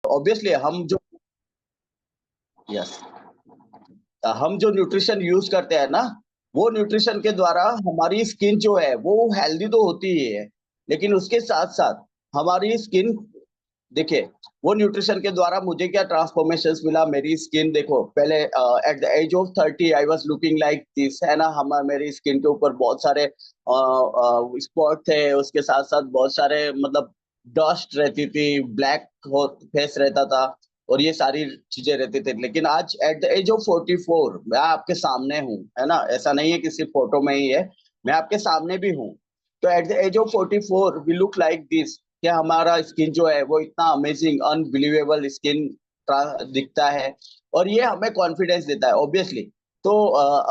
Obviously yes हम जो nutrition use करते हैं ना, वो न्यूट्रिशन के द्वारा हमारी स्किन जो है वो हेल्दी तो होती ही है, लेकिन उसके साथ साथ हमारी स्किन, देखिए, वो न्यूट्रिशन के द्वारा मुझे क्या ट्रांसफॉर्मेशंस मिला। मेरी स्किन देखो, पहले at the age of 30 I was looking like this, है ना। हम मेरी स्किन के ऊपर बहुत सारे स्पॉट थे, उसके साथ साथ बहुत सारे मतलब डस्ट रहती थी, ब्लैक फेस रहता था, और ये सारी चीजें रहती थी। लेकिन आज एट द एज ऑफ 44 मैं आपके सामने हूँ, है ना। ऐसा नहीं है कि सिर्फ फोटो में ही है, मैं आपके सामने भी हूँ। तो at the age of 44 we look like this, कि हमारा स्किन जो है वो इतना अमेजिंग अनबिलीवेबल स्किन दिखता है, और ये हमें कॉन्फिडेंस देता है ऑब्वियसली। तो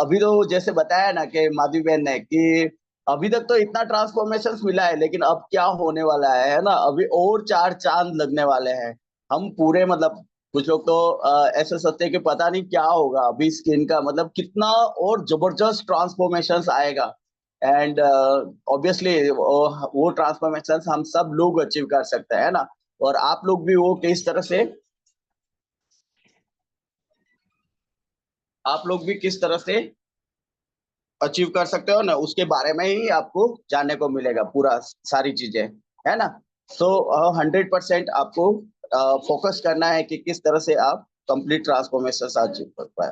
अभी तो जैसे बताया ना कि माधवी बहन ने, कि अभी तक तो इतना ट्रांसफॉर्मेशन मिला है, लेकिन अब क्या होने वाला है ना, अभी और चार चांद लगने वाले हैं। हम पूरे मतलब, कुछ लोग तो ऐसे सोचते हैं कि पता नहीं क्या होगा अभी स्किन का, मतलब कितना और जबरदस्त ट्रांसफॉर्मेशन आएगा। एंड ऑब्वियसली वो ट्रांसफॉर्मेशन हम सब लोग अचीव कर सकते हैं ना। और आप लोग भी वो किस तरह से, आप लोग भी किस तरह से अचीव कर सकते हो ना, उसके बारे में ही आपको जानने को मिलेगा पूरा सारी चीजें, है ना। सो 100% आपको फोकस करना है कि किस तरह से आप कंप्लीट ट्रांसफॉर्मेशन अचीव कर पाए।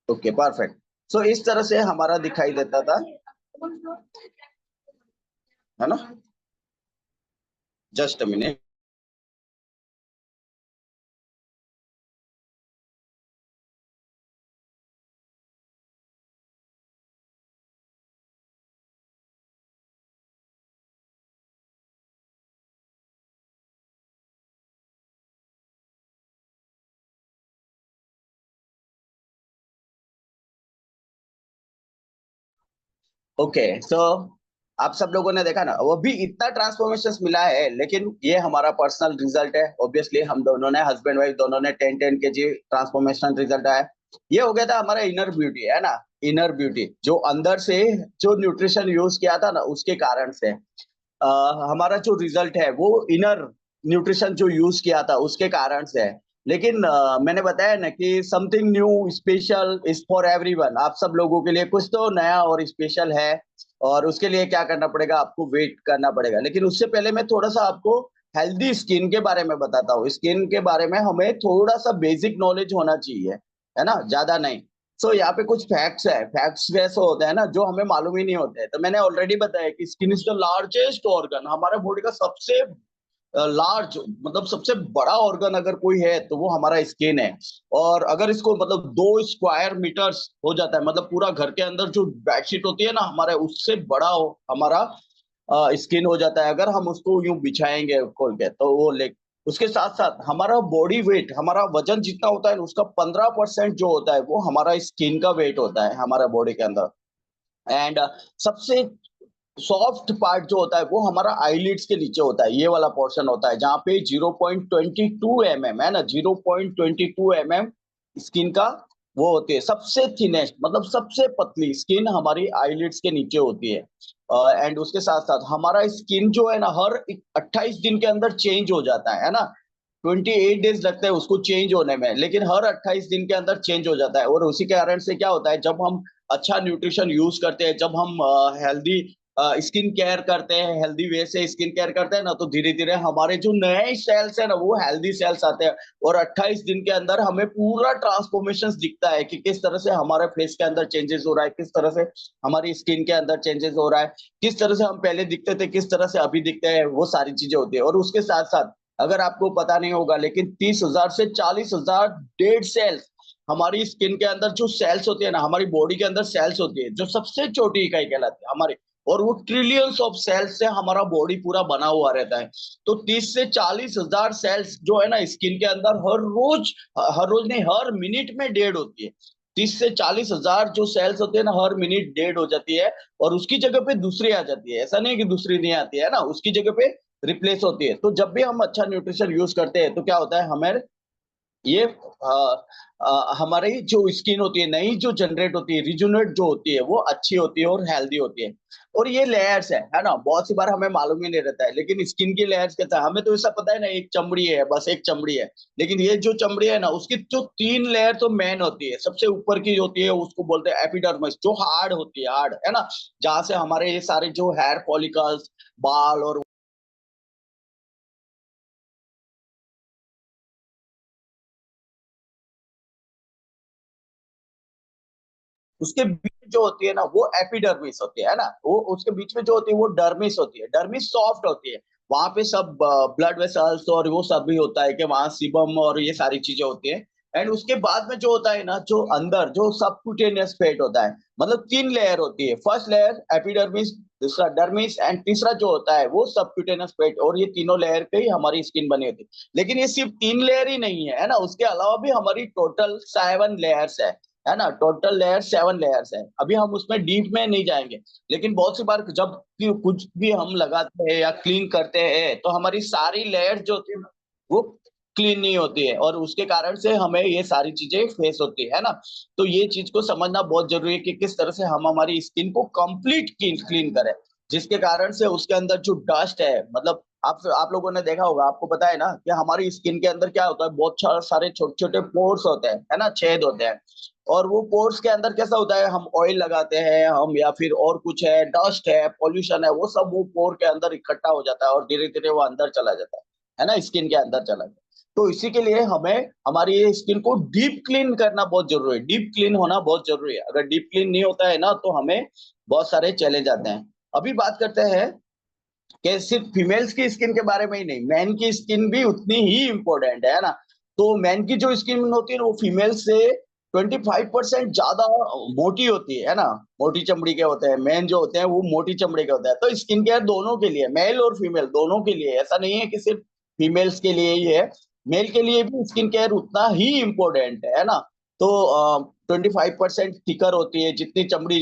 Okay, perfect. सो इस तरह से हमारा दिखाई देता था, है ना। Just a minute. ओके, सो आप सब लोगों ने देखा ना, वो भी इतना ट्रांसफॉर्मेशन मिला है, लेकिन ये हमारा पर्सनल रिजल्ट है। ऑब्वियसली हम दोनों ने, हस्बैंड वाइफ दोनों ने 10-10 kg ट्रांसफॉर्मेशन रिजल्ट आया। ये हो गया था हमारा इनर ब्यूटी, है ना। इनर ब्यूटी जो अंदर से जो न्यूट्रिशन यूज किया था ना, उसके कारण से हमारा जो रिजल्ट है वो इनर न्यूट्रिशन जो यूज किया था उसके कारण से है। लेकिन मैंने बताया ना कि something new special is for everyone, आप सब लोगों के लिए कुछ तो नया और स्पेशल है। और उसके लिए क्या करना पड़ेगा, आपको वेट करना पड़ेगा। लेकिन उससे पहले मैं थोड़ा सा आपको हेल्दी स्किन के बारे में बताता हूँ। स्किन के बारे में हमें थोड़ा सा बेसिक नॉलेज होना चाहिए, है ना, ज्यादा नहीं। सो यहाँ पे कुछ फैक्ट्स है। फैक्ट्स वैसे होते हैं ना जो हमें मालूम ही नहीं होते। तो मैंने ऑलरेडी बताया कि skin is the largest organ, हमारे बॉडी का सबसे लार्ज, मतलब सबसे बड़ा ऑर्गन अगर कोई है तो वो हमारा स्किन है। और अगर इसको मतलब 2 स्क्वायर मीटर्स हो जाता है, मतलब पूरा घर के अंदर जो बेडशीट होती है ना हमारे, उससे बड़ा हमारा स्किन हो जाता है, अगर हम उसको यूं बिछाएंगे खोल के तो वो ले। उसके साथ साथ हमारा बॉडी वेट, हमारा वजन जितना होता है उसका 15% जो होता है वो हमारा स्किन का वेट होता है हमारा बॉडी के अंदर। एंड सबसे सॉफ्ट पार्ट जो होता है वो हमारा आईलिड्स के नीचे होता है, ये वाला पोर्शन होता है जहाँ पे 0.22 mm, है ना, 0.22 mm स्किन का वो होती है। सबसे थिनेस्ट मतलब सबसे पतली स्किन हमारी आईलिड्स के नीचे होती है। एंड उसके साथ साथ हमारा स्किन जो है ना हर 28 दिन के अंदर चेंज हो जाता है ना। 28 डेज लगते हैं उसको चेंज होने में, लेकिन हर 28 दिन के अंदर चेंज हो जाता है। और उसी के कारण से क्या होता है, जब हम अच्छा न्यूट्रिशन यूज करते हैं, जब हम हेल्दी स्किन केयर करते हैं, हेल्दी वे से स्किन केयर करते हैं ना, तो धीरे धीरे हमारे जो नए सेल्स है ना वो हेल्दी सेल्स आते हैं। और 28 दिन के अंदर हमें पूरा ट्रांसफॉर्मेशन दिखता है कि किस तरह से हमारे फेस के अंदर चेंजेस हो रहा है, किस तरह से हमारी स्किन के अंदर चेंजेस हो रहा है, किस तरह से हम पहले दिखते थे, किस तरह से अभी दिखते हैं, वो सारी चीजें होती है। और उसके साथ साथ अगर आपको पता नहीं होगा, लेकिन 30,000 से 40,000 डेड सेल्स हमारी स्किन के अंदर जो सेल्स होती है ना, हमारी बॉडी के अंदर सेल्स होती है जो सबसे छोटी इकाई कहलाती है हमारी। और वो ट्रिलियंस ऑफ सेल्स से हमारा बॉडी पूरा बना हुआ रहता है। तो 30 से 40 हजार सेल्स जो है ना स्किन के अंदर हर रोज नहीं, हर मिनट में डेड होती है। 30 से 40 हजार जो सेल्स होती है ना हर मिनट डेड हो जाती है, और उसकी जगह पे दूसरी आ जाती है। ऐसा नहीं कि दूसरी नहीं आती है ना, उसकी जगह पे रिप्लेस होती है। तो जब भी हम अच्छा न्यूट्रिशन यूज करते हैं तो क्या होता है, हमें ये हमारी जो स्किन होती है नई जो जनरेट होती है रिजुनेट जो होती है वो अच्छी होती है और हेल्दी होती है। और ये लेयर्स है ना? बहुत सी बार हमें मालूम ही नहीं रहता है, लेकिन स्किन की लेयर्स कैसा है हमें तो ऐसा पता है ना, एक चमड़ी है, बस एक चमड़ी है। लेकिन ये जो चमड़ी है ना उसकी जो 3 लेयर तो मेन होती है। सबसे ऊपर की होती है उसको बोलते हैं एपिडर्मिस, जो हार्ड होती है, हार्ड, है ना? जहाँ से हमारे ये सारे जो हेयर फॉलिकल्स, बाल और उसके बीच जो होती है ना वो एपिडर्मिस होती है ना? वो उसके बीच में जो होती है वो डर्मिस होती है। डर्मिस सॉफ्ट होती है। वहां पे सब ब्लड वेसल्स और वो सब भी होता है कि वहां सीबम और ये सारी चीजें होती है। एंड उसके बाद में जो होता है ना, जो अंदर जो सबक्यूटेनियस फेट होता है, मतलब 3 लेयर होती है। फर्स्ट लेयर एपिडर्मिस, दूसरा डर्मिस एंड तीसरा जो होता है वो सबक्यूटेनियस फेट। और ये तीनों लेयर पे ही हमारी स्किन बनी होती है। लेकिन ये सिर्फ 3 लेयर ही नहीं है ना, उसके अलावा भी हमारी टोटल 7 लेयर्स है ना? टोटल लेयर 7 लेयर्स है। अभी हम उसमें डीप में नहीं जाएंगे। लेकिन बहुत सी बार जब कुछ भी हम लगाते हैं या क्लीन करते हैं तो हमारी सारी लेयर जो होती है वो क्लीन नहीं होती है, और उसके कारण से हमें ये सारी चीजें फेस होती है ना? तो ये चीज को समझना बहुत जरूरी है कि किस तरह से हम हमारी स्किन को कंप्लीट क्लीन करें, जिसके कारण से उसके अंदर जो डस्ट है, मतलब आप लोगों ने देखा होगा, आपको पता है ना कि हमारी स्किन के अंदर क्या होता है, बहुत सारे छोटे छोटे पोर्स होते हैं, है ना? छेद होते हैं। और वो पोर्स के अंदर कैसा होता है, हम ऑयल लगाते हैं हम, या फिर और कुछ है, डस्ट है, पॉल्यूशन है, वो सब वो पोर के अंदर इकट्ठा हो जाता है और धीरे धीरे वो अंदर चला जाता है ना? स्किन के अंदर चला जाता है। तो इसी के लिए हमें हमारी ये स्किन को डीप क्लीन करना बहुत जरूरी है। डीप क्लीन होना बहुत जरूरी है। अगर डीप क्लीन नहीं होता है ना तो हमें बहुत सारे चैलेंज आते हैं। अभी बात करते हैं कि सिर्फ फीमेल्स की स्किन के बारे में ही नहीं, मैन की स्किन भी उतनी ही इम्पोर्टेंट है ना? तो मैन की जो स्किन होती है वो फीमेल से 25% ज्यादा मोटी होती है ना? मोटी चमड़ी के होते हैं मैन, जो होते हैं वो मोटी चमड़ी के होते हैं। तो स्किन केयर दोनों के लिए, मेल और फीमेल दोनों के लिए, ऐसा नहीं है कि सिर्फ फीमेल्स के लिए ही है। मेल के लिए भी स्किन केयर उतना ही इम्पोर्टेंट है ना? तो 25% थिकर होती है जितनी चमड़ी,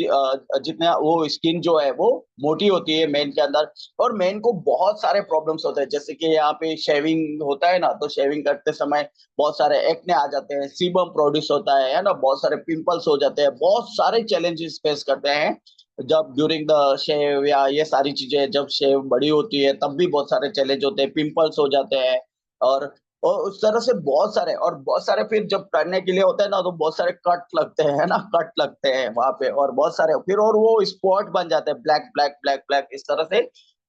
जितना वो स्किन जो है वो मोटी होती है मेन के अंदर। और मेन को बहुत सारे प्रॉब्लम्स होते हैं, जैसे कि यहाँ पे शेविंग होता है ना, तो शेविंग करते समय बहुत सारे एक्ने आ जाते हैं, सीबम प्रोड्यूस होता है ना? बहुत सारे पिंपल्स हो जाते हैं, बहुत सारे चैलेंजेस फेस करते हैं जब ड्यूरिंग द शेव, या ये सारी चीजें जब शेव बड़ी होती है तब भी बहुत सारे चैलेंज होते हैं, पिंपल्स हो जाते हैं। और और उस तरह से बहुत सारे, और बहुत सारे फिर जब करने के लिए होता है ना तो बहुत सारे कट लगते हैं, है ना? कट लगते हैं वहां पे, और बहुत सारे फिर, और वो स्पॉट बन जाते हैं, ब्लैक ब्लैक ब्लैक ब्लैक, इस तरह से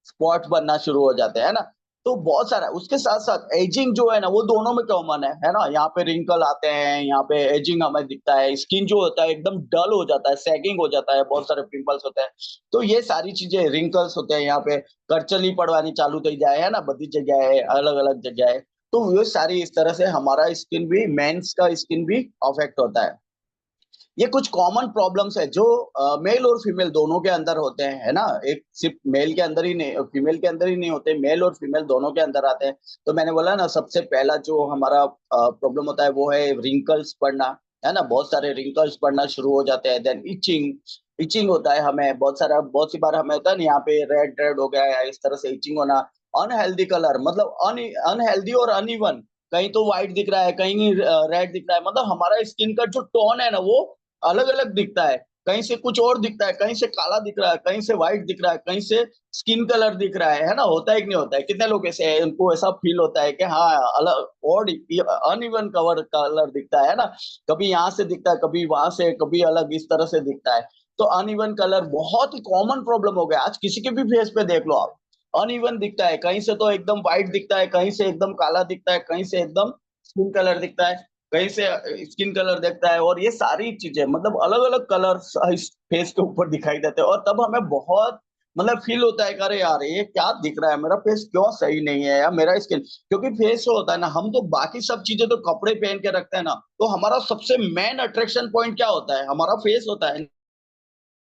स्पॉट बनना शुरू हो जाते हैं ना? तो बहुत सारा, उसके साथ साथ एजिंग जो है ना वो दोनों में कॉमन है ना? यहाँ पे रिंकल आते हैं, यहाँ पे एजिंग हमें दिखता है, स्किन जो होता है एकदम डल हो जाता है, सैगिंग हो जाता है, बहुत सारे पिंपल्स होते हैं। तो ये सारी चीजें, रिंकल्स होते हैं यहाँ पे, करचली पड़वानी चालू થઈ જાય है ना? बदी जगह है, अलग अलग जगह है। तो ये सारी इस तरह से हमारा स्किन भी, मेंस का स्किन भी अफेक्ट होता है। ये कुछ कॉमन प्रॉब्लम्स है जो मेल और फीमेल दोनों के अंदर होते हैं, है ना? एक सिर्फ मेल के अंदर ही नहीं, फीमेल के अंदर ही नहीं होते, मेल और फीमेल दोनों के अंदर आते हैं। तो मैंने बोला ना, सबसे पहला जो हमारा प्रॉब्लम होता है वो है रिंकल्स पड़ना, है ना? बहुत सारे रिंकल्स पड़ना शुरू हो जाते हैं। देन इचिंग, इचिंग होता है हमें बहुत सारा, बहुत सी बार हमें होता है ना, यहाँ पे रेड रेड हो गया है, इस तरह से इचिंग होना। अनहेल्दी कलर, मतलब अनहेल्दी और अनइवन, कहीं तो व्हाइट दिख रहा है, कहीं रेड दिख रहा है, मतलब हमारा स्किन का जो टोन है ना वो अलग अलग दिखता है। कहीं से कुछ और दिखता है, कहीं से काला दिख रहा है, कहीं से व्हाइट दिख रहा है, कहीं से स्किन कलर दिख रहा है ना? होता है कि नहीं होता है? कितने लोग ऐसे हैं उनको ऐसा फील होता है कि हाँ, अलग और अनइवन कवर कलर दिखता है ना? कभी यहाँ से दिखता है, कभी वहां से, कभी अलग इस तरह से दिखता है। तो अनइवन कलर बहुत ही कॉमन प्रॉब्लम हो गया, आज किसी के भी फेस पे देख लो आप, अनइवन दिखता है। कहीं से तो एकदम व्हाइट दिखता है, कहीं से एकदम काला दिखता है, कहीं से एकदम स्किन कलर दिखता है, कहीं से स्किन कलर देखता है। और ये सारी चीजें, मतलब अलग अलग कलर फेस के ऊपर दिखाई देते हैं, और तब हमें बहुत, मतलब फील होता है कि अरे यार ये क्या दिख रहा है, मेरा फेस क्यों सही नहीं है, या मेरा स्किन, क्योंकि फेस होता है ना, हम तो बाकी सब चीजें तो कपड़े पहन के रखते हैं ना, तो हमारा सबसे मेन अट्रैक्शन पॉइंट क्या होता है? हमारा फेस होता है,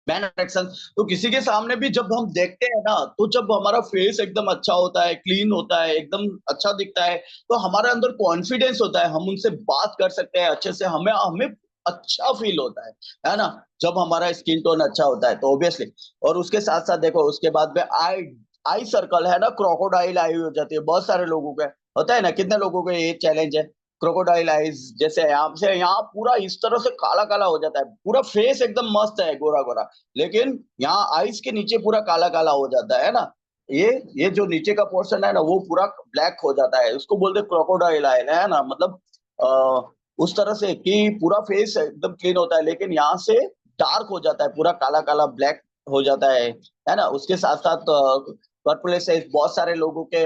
मैन अट्रैक्शन। तो किसी के सामने भी जब हम देखते हैं ना, तो जब हमारा फेस एकदम अच्छा होता है, क्लीन होता है, एकदम अच्छा दिखता है, तो हमारे अंदर कॉन्फिडेंस होता है, हम उनसे बात कर सकते हैं अच्छे से, हमें हमें अच्छा फील होता है ना? जब हमारा स्किन टोन अच्छा होता है तो ऑब्वियसली। और उसके साथ साथ देखो, उसके बाद में आई, आई सर्कल है ना, क्रोकोडाइल आई हो जाती है बहुत सारे लोगों के, होता है ना? कितने लोगों के ये चैलेंज है? क्रोकोडाइल आईज, जैसे यहाँ से यहाँ पूरा इस तरह से काला काला हो जाता है, पूरा फेस एकदम मस्त है गोरा गोरा, लेकिन यहाँ आईज के नीचे पूरा काला काला हो जाता है ना। ये जो नीचे का पोर्शन है ना वो पूरा ब्लैक हो जाता है, उसको बोलते हैं क्रोकोडाइल आई है ना। मतलब उस तरह से कि पूरा फेस एकदम क्लीन होता है, लेकिन यहाँ से डार्क हो जाता है, पूरा काला काला ब्लैक हो जाता है ना। उसके साथ साथ पर्पलेसाइज बहुत सारे लोगों के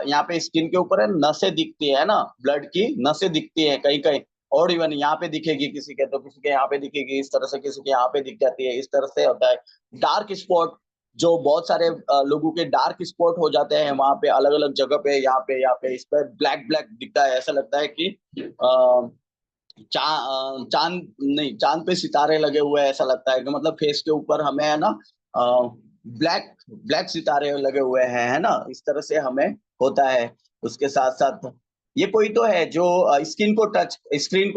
यहाँ पे स्किन के ऊपर है नसें दिखती है ना, ब्लड की नसें दिखती है कहीं कहीं, और इवन यहाँ पे दिखेगी किसी के, तो किसी के यहाँ पे दिखेगी इस तरह से, किसी के यहाँ पे दिख जाती है, इस तरह से होता है। डार्क स्पॉट, जो बहुत सारे लोगों के डार्क स्पॉट हो जाते हैं वहां पे अलग अलग जगह पे, यहाँ पे इस पर ब्लैक ब्लैक दिखता है, ऐसा लगता है कि चांद नहीं, चांद पे सितारे लगे हुए हैं, ऐसा लगता है कि मतलब फेस के ऊपर हमें है ना ब्लैक ब्लैक सितारे लगे हुए हैं, है ना, इस तरह से हमें होता है। उसके साथ साथ ये कोई तो है जो स्क्रीन को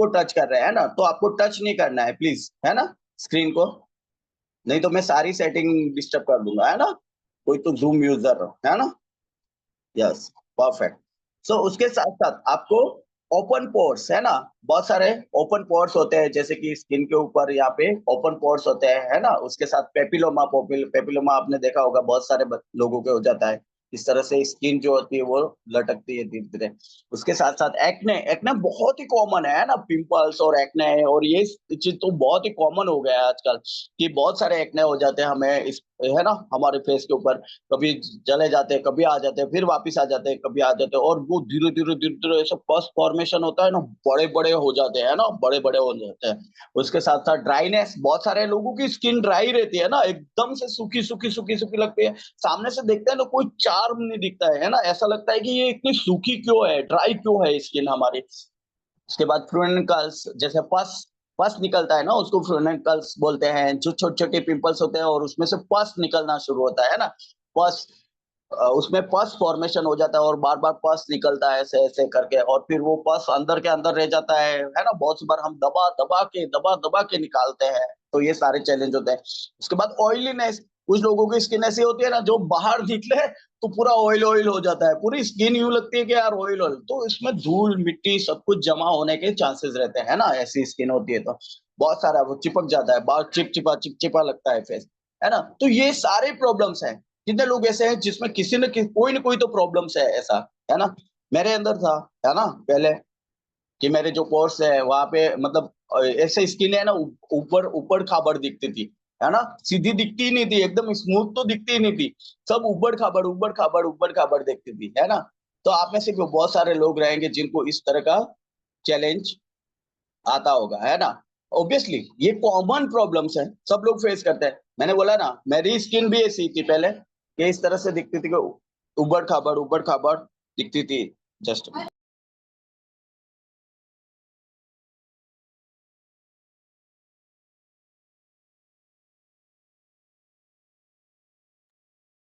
टच कर रहे हैं ना, तो आपको टच नहीं करना है प्लीज, है ना, स्क्रीन को, नहीं तो मैं सारी सेटिंग डिस्टर्ब कर दूंगा, है ना। कोई तो जूम यूजर है ना। Yes, perfect. सो उसके साथ साथ आपको ओपन पोर्स है ना, बहुत सारे ओपन पोर्स होते हैं, जैसे कि स्किन के ऊपर यहाँ पे ओपन पोर्स होते हैं, है ना। उसके साथ पेपिलोमा, पेपिलोमा आपने देखा होगा, बहुत सारे लोगों के हो जाता है, इस तरह से स्किन जो होती है वो लटकती है धीरे धीरे। उसके साथ साथ एक्ने, एक्ने बहुत ही कॉमन है ना, पिंपल्स और एक्ने, और ये चीज तो बहुत ही कॉमन हो गया है आजकल कि बहुत सारे एक्ने हो जाते हैं हमें इस, है ना, हमारे फेस के ऊपर, कभी चले जाते हैं, कभी आ जाते हैं, फिर वापस आ जाते हैं, कभी आ जाते हैं, और वो धीरे धीरे धीरे धीरे ऐसा पस फॉर्मेशन होता है ना, बड़े बड़े हो जाते हैं ना, बड़े बड़े हो जाते हैं। उसके साथ साथ ड्राइनेस, बहुत सारे लोगों की स्किन ड्राई रहती है ना, एकदम से सूखी सूखी सूखी सूखी लगती है, सामने से देखते हैं तो कोई चार्म नहीं दिखता है ना, ऐसा लगता है कि ये इतनी सूखी क्यों है, ड्राई क्यों है स्किन हमारी। उसके बाद फ्रूनेंकल्स, जैसे पस पस निकलता है ना, उसको फ्रूनेंकल्स बोलते हैं, जो छोटे छोटे पिंपल्स होते हैं और उसमें से पस निकलना शुरू होता है ना, पस, उसमें पस फॉर्मेशन हो जाता है और बार बार पस निकलता है ऐसे ऐसे करके, और फिर वो पस अंदर के अंदर रह जाता है ना, बहुत सी बार हम दबा दबा के निकालते हैं, तो ये सारे चैलेंज होते हैं। उसके बाद ऑयलीनेस, कुछ लोगों की स्किन ऐसी होती है ना, जो बाहर निकले तो पूरा ऑयल ऑयल हो जाता है, पूरी स्किन यूं लगती है कि यार ऑयल ऑयल, तो इसमें धूल मिट्टी सब कुछ जमा होने के चांसेस रहते हैं ना, ऐसी स्किन होती है तो बहुत सारा वो चिपक जाता है, बाल चिपचिपा लगता है फेस, है ना। तो ये सारे प्रॉब्लम्स हैं। कितने लोग ऐसे हैं जिसमें किसी न कोई ना कोई तो प्रॉब्लम्स है ऐसा, है ना। मेरे अंदर था, है ना, पहले कि मेरे जो कोर्स है वहां पे मतलब ऐसे स्किन है ना, ऊपर ऊपर खाबड़ दिखती थी, है ना, सीधी दिखती ही नहीं थी, एकदम स्मूथ तो दिखती ही नहीं थी, सब ऊबड़ खाबड़ दिखती थी, है ना। तो आप में से भी बहुत सारे लोग रहेंगे जिनको इस तरह का चैलेंज आता होगा, है ना। ऑब्वियसली ये कॉमन प्रॉब्लम्स है, सब लोग फेस करते हैं। मैंने बोला ना, मेरी स्किन भी ऐसी थी पहले, कि इस तरह से दिखती थी कि ऊबड़ खाबड़ दिखती थी। जस्ट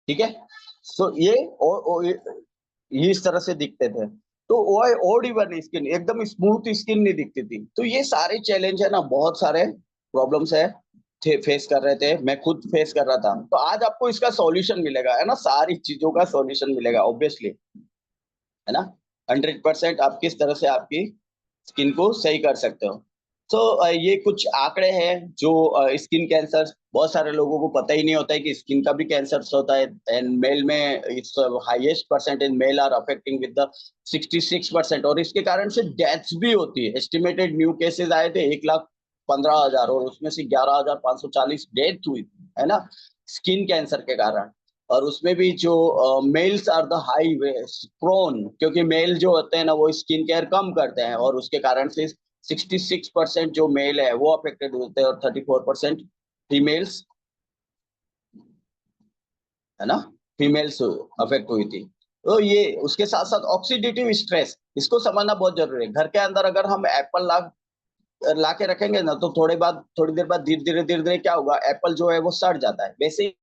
ठीक है। सो ये इस तरह से दिखते थे, तो वो ओड इवन स्किन, एकदम स्मूथ स्किन नहीं दिखती थी। तो ये सारे चैलेंज है ना, बहुत सारे प्रॉब्लम्स है, थे फेस कर रहे थे, मैं खुद फेस कर रहा था, तो आज आपको इसका सॉल्यूशन मिलेगा, है ना, सारी चीजों का सॉल्यूशन मिलेगा ऑब्वियसली, है ना। 100% आप किस तरह से आपकी स्किन को सही कर सकते हो। तो ये कुछ आंकड़े हैं जो स्किन कैंसर, बहुत सारे लोगों को पता ही नहीं होता है कि स्किन का भी कैंसर होता है, एंड मेल में it's highest percentage, male are affecting with the 66%, और इसके कारण से डेथ्स भी होती है। एस्टिमेटेड न्यू केसेस आए थे 1,15,000, और उसमें से 11,540 डेथ हुई, है ना, स्किन कैंसर के कारण। और उसमें भी जो males are the high prone, क्योंकि मेल जो होते हैं ना वो स्किन केयर कम करते हैं, और उसके कारण से 66% जो मेल है वो अफेक्टेड होते हैं, और 34% फीमेल्स, है ना, फीमेल्स अफेक्ट हुई थी। तो ये उसके साथ साथ ऑक्सीडेटिव स्ट्रेस, इसको समझना बहुत जरूरी है। घर के अंदर अगर हम एप्पल ला के रखेंगे ना, तो थोड़ी देर बाद धीरे धीरे क्या होगा, एप्पल जो है वो सड़ जाता है। वैसे ही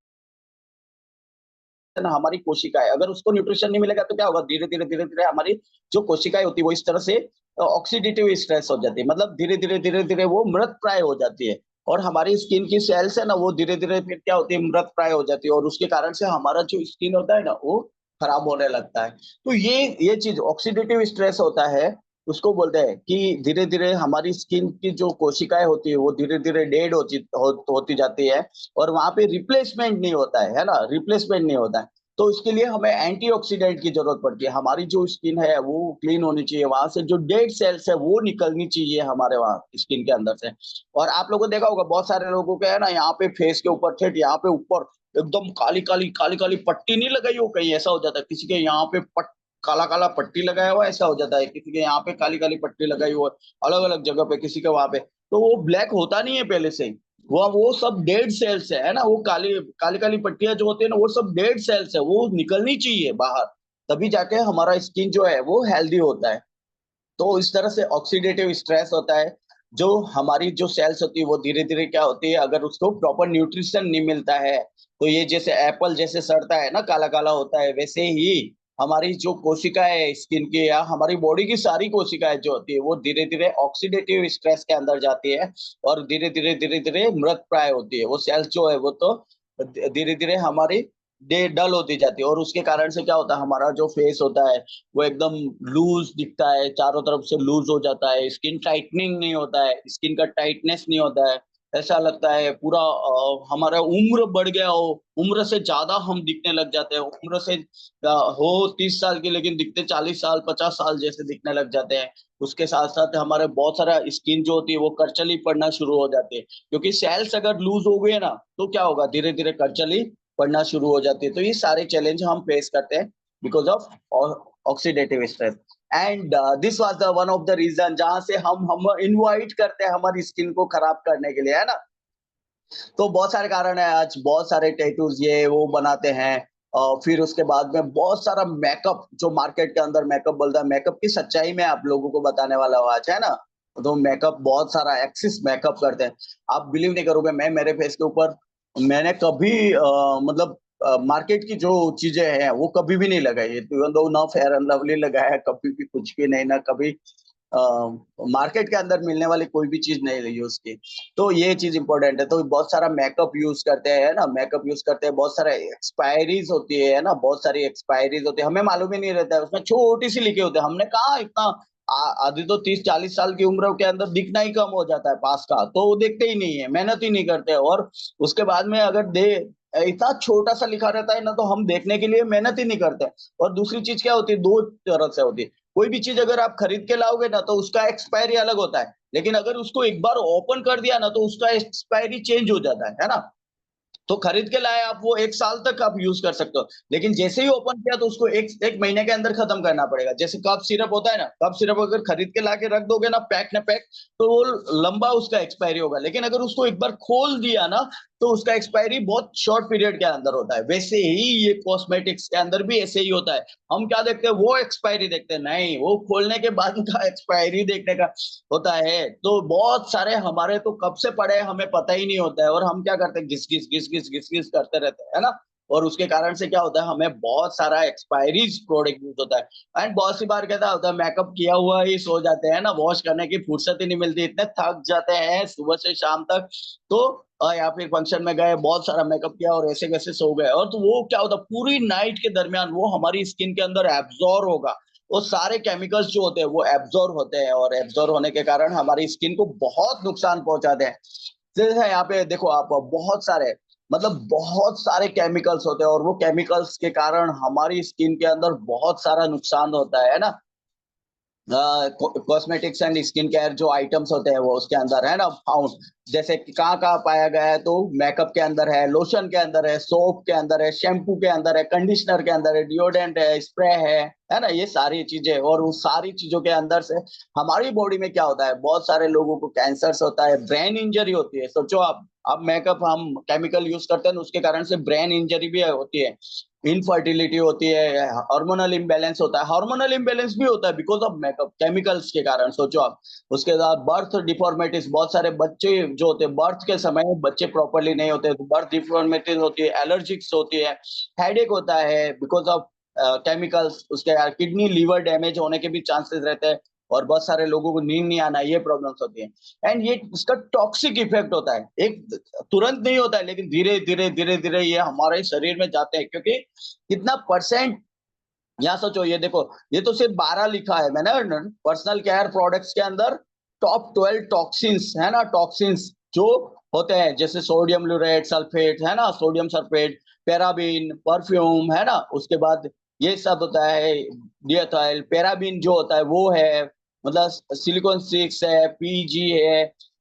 ना हमारी कोशिकाएं, अगर उसको न्यूट्रिशन नहीं मिलेगा तो क्या होगा, धीरे धीरे हमारी जो कोशिकाएं होती है वो इस तरह से ऑक्सीडेटिव स्ट्रेस हो जाती है, मतलब धीरे धीरे वो मृत प्राय हो जाती है, और हमारी स्किन की सेल्स है ना वो धीरे धीरे फिर क्या होती है, मृत प्राय हो जाती है, और उसके कारण से हमारा जो स्किन होता है ना वो खराब होने लगता है। तो ये चीज ऑक्सीडेटिव स्ट्रेस होता है, उसको बोलते हैं कि धीरे धीरे हमारी स्किन की जो कोशिकाएं होती है वो धीरे धीरे डेड होती जाती है, और वहां पे रिप्लेसमेंट नहीं होता है ना, रिप्लेसमेंट नहीं होता है। तो इसके लिए हमें एंटीऑक्सीडेंट की जरूरत पड़ती है। हमारी जो स्किन है वो क्लीन होनी चाहिए, वहां से जो डेड सेल्स है वो निकलनी चाहिए हमारे वहां स्किन के अंदर से। और आप लोगों ने देखा होगा बहुत सारे लोगों के है ना, यहाँ पे फेस के ऊपर ठेठ यहाँ पे ऊपर एकदम काली काली पट्टी नहीं लगाई हो, कहीं ऐसा हो जाता है किसी के यहाँ पे काला काला पट्टी लगाया हुआ ऐसा हो जाता है, किसी के यहाँ पे काली काली पट्टी लगाई हुई अलग अलग जगह पे, किसी के वहां पे। तो वो ब्लैक होता नहीं है पहले से ही, वो सब डेड सेल्स है ना, वो काली काली काली पट्टियां जो होती है ना वो सब डेड सेल्स है, वो निकलनी चाहिए बाहर, तभी जाके हमारा स्किन जो है वो हेल्दी होता है। तो इस तरह से ऑक्सीडेटिव स्ट्रेस होता है, जो हमारी जो सेल्स होती है वो धीरे धीरे क्या होती है, अगर उसको प्रॉपर न्यूट्रिशन नहीं मिलता है, तो ये जैसे एप्पल जैसे सड़ता है ना, काला काला होता है, वैसे ही हमारी जो कोशिका है स्किन की या हमारी बॉडी की सारी कोशिकाएं जो होती है वो धीरे धीरे ऑक्सीडेटिव स्ट्रेस के अंदर जाती है, और धीरे धीरे मृत प्राय होती है। वो सेल्स जो है वो तो धीरे धीरे हमारी डल होती जाती है, और उसके कारण से क्या होता है, हमारा जो फेस होता है वो एकदम लूज दिखता है, चारों तरफ से लूज हो जाता है, स्किन टाइटनिंग नहीं होता है, स्किन का टाइटनेस नहीं होता है। ऐसा लगता है पूरा हमारा उम्र बढ़ गया हो, उम्र से ज्यादा हम दिखने लग जाते हैं, उम्र से हो 30 साल के लेकिन दिखते 40 साल 50 साल जैसे दिखने लग जाते हैं। उसके साथ साथ हमारे बहुत सारा स्किन जो होती है वो करचली पड़ना शुरू हो जाती है, क्योंकि सेल्स अगर लूज हो गए ना तो क्या होगा, धीरे धीरे करचली पड़ना शुरू हो जाती है। तो ये सारे चैलेंज हम फेस करते हैं because of oxidative stress. And this was the one of the reason जहां से हम इनवाइट करते हैं हमारी स्किन को खराब करने के लिए, है ना। तो बहुत सारे कारण है, आज बहुत सारे टैटूज ये वो बनाते हैं, फिर उसके बाद में बहुत सारा मेकअप जो मार्केट के अंदर मेकअप बोलता है, मेकअप की सच्चाई में आप लोगों को बताने वाला हूँ आज, है ना। तो मेकअप बहुत सारा एक्सिस मेकअप करते हैं, आप बिलीव नहीं करोगे, मैं मेरे फेस के ऊपर मैंने कभी मतलब मार्केट की जो चीजें हैं वो कभी भी नहीं लगाई, इवन दो ना फेयर एंड लवली लगाया कभी भी, कुछ भी नहीं, ना कभी मार्केट के अंदर मिलने वाली कोई भी चीज नहीं रही उसकी। तो ये चीज इंपॉर्टेंट है। तो बहुत सारा मेकअप यूज करते हैं ना, मेकअप यूज करते हैं, बहुत सारे एक्सपायरीज होती है ना, बहुत सारी एक्सपायरीज होती है, हमें मालूम ही नहीं रहता है, उसमें छोटी सी लिखे होते हैं, हमने कहा इतना आधी तो 30-40 साल की उम्र के अंदर दिखना ही कम हो जाता है पास का, तो वो देखते ही नहीं है, मेहनत ही नहीं करते। और उसके बाद में अगर दे इतना छोटा सा लिखा रहता है ना, तो हम देखने के लिए मेहनत ही नहीं करते। और दूसरी चीज क्या होती है, दो तरह से होती है, कोई भी चीज अगर आप खरीद के लाओगे ना तो उसका एक्सपायरी अलग होता है, लेकिन अगर उसको एक बार ओपन कर दिया ना तो उसका एक्सपायरी चेंज हो जाता है ना। तो खरीद के लाए आप, वो 1 साल तक आप यूज कर सकते हो, लेकिन जैसे ही ओपन किया तो उसको एक महीने के अंदर खत्म करना पड़ेगा। जैसे कप सिरप होता है ना, कप सिरप अगर खरीद के लाके रख दोगे ना पैक न पैक, तो वो लंबा उसका एक्सपायरी होगा, लेकिन अगर उसको एक बार खोल दिया ना तो उसका एक्सपायरी बहुत शॉर्ट पीरियड के अंदर होता है। वैसे ही ये कॉस्मेटिक्स के अंदर भी ऐसे ही होता है, हम क्या देखते हैं, वो एक्सपायरी देखते हैं, नहीं वो खोलने के बाद का एक्सपायरी देखने का होता है। तो बहुत सारे हमारे तो कब से पड़े हैं हमें पता ही नहीं होता है, और हम क्या करते हैं, घिस घिस करते रहते हैं, है ना। और उसके कारण से क्या होता है, हमें बहुत सारा एक्सपायरीज प्रोडक्ट यूज होता है। एंड बहुत सी बार क्या होता है, मेकअप किया हुआ ही सो जाते हैं ना, वॉश करने की फुर्सत ही नहीं मिलती, इतने थक जाते हैं सुबह से शाम तक। तो या फिर फंक्शन में गए, बहुत सारा मेकअप किया और ऐसे कैसे सो गए, और तो वो क्या होता है, पूरी नाइट के दरमियान वो हमारी स्किन के अंदर एब्जॉर्ब होगा, वो सारे केमिकल्स जो होते हैं वो एब्जॉर्ब होते हैं, और एब्जॉर्ब होने के कारण हमारी स्किन को बहुत नुकसान पहुंचाते हैं। जैसे यहाँ पे देखो आप, बहुत सारे मतलब बहुत सारे केमिकल्स होते हैं, और वो केमिकल्स के कारण हमारी स्किन के अंदर बहुत सारा नुकसान होता है ना। कॉस्मेटिक्स एंड स्किन केयर जो आइटम्स होते हैं वो उसके अंदर है ना फाउंड, जैसे कि कहाँ कहाँ पाया गया है, तो मेकअप के अंदर है, लोशन के अंदर है, सोप के अंदर है, शैम्पू के अंदर है, कंडीशनर के अंदर है, डिओडेंट है, स्प्रे है ना, ये सारी चीजें। और उस सारी चीजों के अंदर से हमारी बॉडी में क्या होता है, बहुत सारे लोगों को कैंसर होता है, ब्रेन इंजरी होती है। सोचो आप, अब मेकअप हम केमिकल यूज करते हैं, उसके कारण से ब्रेन इंजरी भी होती है, इनफर्टिलिटी होती है, हार्मोनल इम्बैलेंस होता है, हार्मोनल इम्बैलेंस भी होता है बिकॉज ऑफ मेकअप केमिकल्स के कारण, सोचो आप। उसके बाद बर्थ डिफॉर्मिटीज, बहुत सारे बच्चे जो होते हैं बर्थ के समय बच्चे प्रॉपरली नहीं होते, तो बर्थ डिफॉर्मिटीज होती है, एलर्जिक्स होती है, हेडेक होता है बिकॉज ऑफ केमिकल्स, उसके किडनी लीवर डैमेज होने के भी चांसेस रहते हैं, और बहुत सारे लोगों को नींद नहीं आना, ये प्रॉब्लम्स होती है। एंड ये इसका टॉक्सिक इफेक्ट होता है, एक तुरंत नहीं होता है, लेकिन धीरे धीरे ये हमारे शरीर में जाते हैं, क्योंकि कितना परसेंट यहाँ सोचो, ये देखो, ये तो सिर्फ 12 लिखा है मैंने पर्सनल केयर प्रोडक्ट्स के अंदर। टॉप 12 टॉक्सिन्स है ना, टॉक्सिन्स जो होते हैं, जैसे सोडियम लूरेट सल्फेट है ना, सोडियम सल्फेट, पैराबीन, परफ्यूम है ना, उसके बाद ये सब होता है, डिएथाइल, पैराबीन जो होता है वो है, मतलब सिलिकॉन 6 है, पीजी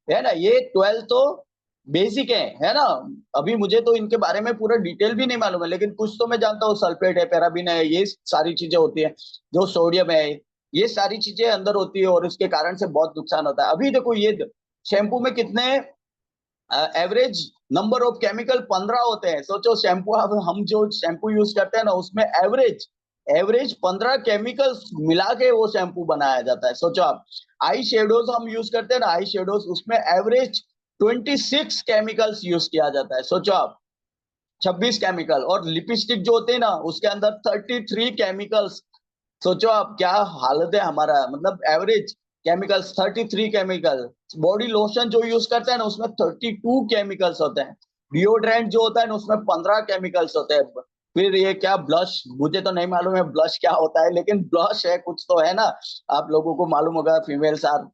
है ना, ये 12 तो बेसिक है ना। अभी मुझे तो इनके बारे में पूरा डिटेल भी नहीं मालूम है, लेकिन कुछ तो मैं जानता हूँ, सल्फेट है, पैराबीन है, ये सारी चीजें होती है, जो सोडियम है, ये सारी चीजें अंदर होती है, और उसके कारण से बहुत नुकसान होता है। अभी देखो, ये शैम्पू में कितने एवरेज नंबर ऑफ केमिकल 15 होते हैं। सोचो, शैम्पू, अब हम जो शैम्पू यूज करते हैं ना, उसमें एवरेज एवरेज 15 केमिकल्स मिला के वो शैम्पू बनाया जाता है। सोचो आप, आई शेडोज हम यूज करते हैं ना, आई शेडोज, उसमें एवरेज 26 केमिकल्स यूज किया जाता है। सोचो आप, 26 केमिकल। और लिपस्टिक जो होते हैं ना, उसके अंदर 33 केमिकल्स। सोचो आप, क्या हालत है हमारा, मतलब average chemicals 33 chemical. Body lotion जो यूज करते हैं ना, उसमें 32 केमिकल्स होते हैं। डिओड्रेंट जो होता है ना, उसमें 15 केमिकल्स होते हैं। फिर ये क्या ब्लश, मुझे तो नहीं मालूम है ब्लश क्या होता है, लेकिन ब्लश है कुछ तो है ना, आप लोगों को मालूम होगा, females are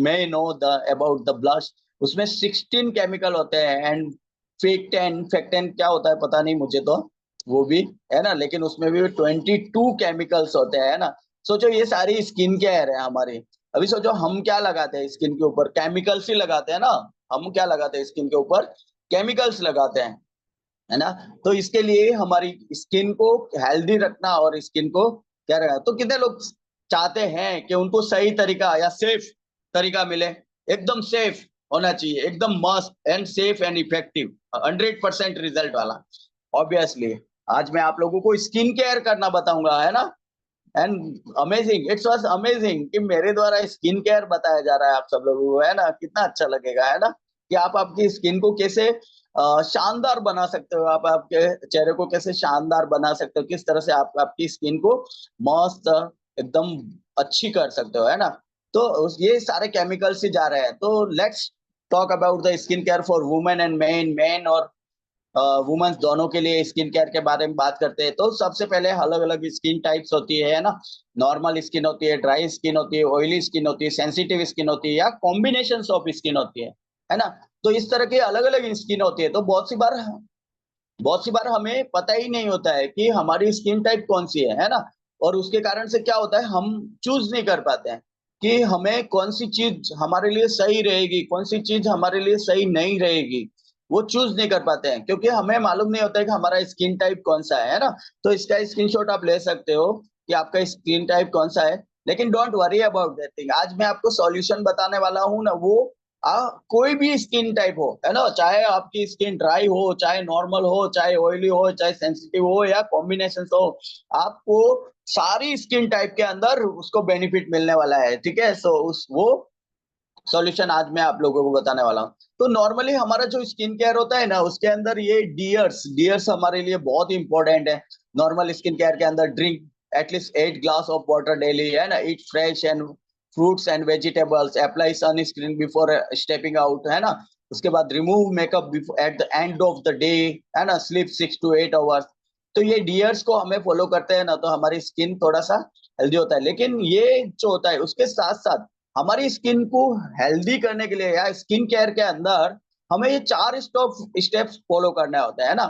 may know the about the blush. उसमें 16 केमिकल होते हैं। एंड फेक्टेन क्या होता है पता नहीं मुझे तो, वो भी है ना, लेकिन उसमें भी 22 केमिकल्स होते हैं, है ना। सोचो, ये सारी स्किन केयर है हमारी। अभी सोचो, हम क्या लगाते हैं स्किन के ऊपर, केमिकल्स ही लगाते हैं ना। हम क्या लगाते हैं स्किन के ऊपर, केमिकल्स लगाते हैं, है ना। तो इसके लिए हमारी स्किन को हेल्दी रखना और स्किन को क्या रखना, तो कितने लोग चाहते हैं कि उनको सही तरीका या सेफ तरीका मिले। एकदम सेफ होना चाहिए, एकदम मस्त and safe and effective, 100% result वाला। ऑब्वियसली आज मैं आप लोगों को स्किन केयर करना बताऊंगा, है ना। And amazing, it's was amazing कि मेरे द्वारा स्किन केयर बताया जा रहा है आप सब लोगों को, है ना। कितना अच्छा लगेगा, है ना, कि आप आपकी स्किन को कैसे शानदार बना सकते हो, आप आपके चेहरे को कैसे शानदार बना सकते हो, किस तरह से आप आपकी स्किन को मस्त एकदम अच्छी कर सकते हो, है ना। तो ये सारे केमिकल्स ही जा रहे हैं। तो let's talk about the skin care for women and main, main और वुमेन्स दोनों के लिए स्किन केयर के बारे में बात करते हैं। तो सबसे पहले अलग अलग स्किन टाइप्स होती है ना। नॉर्मल स्किन होती है, ड्राई स्किन होती है, ऑयली स्किन होती है, सेंसिटिव स्किन होती है, या कॉम्बिनेशन ऑफ स्किन होती है ना। तो इस तरह की अलग अलग स्किन होती है। तो बहुत सी बार हमें पता ही नहीं होता है कि हमारी स्किन टाइप कौन सी है ना। और उसके कारण से क्या होता है, हम चूज नहीं कर पाते हैं कि हमें कौन सी चीज हमारे लिए सही रहेगी, कौन सी चीज हमारे लिए सही नहीं रहेगी। वो चूज नहीं कर पाते हैं, क्योंकि हमें मालूम नहीं होता है कि हमारा स्किन टाइप कौन सा है ना। तो इसका स्क्रीनशॉट आप ले सकते हो कि आपका स्किन टाइप कौन सा है। लेकिन don't worry about that thing, आज मैं आपको सॉल्यूशन बताने वाला हूँ ना, वो कोई भी स्किन टाइप हो, है ना, चाहे आपकी स्किन ड्राई हो, चाहे नॉर्मल हो, चाहे ऑयली हो, चाहे सेंसिटिव हो, या कॉम्बिनेशन हो, आपको सारी स्किन टाइप के अंदर उसको बेनिफिट मिलने वाला है। ठीक है, सो उस वो सॉल्यूशन आज मैं आप लोगों को बताने वाला हूँ। तो नॉर्मली हमारा जो स्किन केयर होता है ना, उसके अंदर ये डियर्स डियर्स हमारे लिए बहुत इंपॉर्टेंट है। नॉर्मल स्किन केयर के अंदर drink at least 8 glass of water daily, है ना, ईट fresh and fruits and vegetables, apply sunscreen before stepping out, है ना। उसके बाद remove makeup at the end of the day, है ना, स्लीप 6 to 8 आवर्स। तो ये डियर्स को हमें फॉलो करते हैं ना, तो हमारी स्किन थोड़ा सा हेल्दी होता है। लेकिन ये जो होता है, उसके साथ साथ हमारी स्किन को हेल्दी करने के लिए या स्किन केयर के अंदर हमें ये 4 स्टेप्स फॉलो करना होता है ना।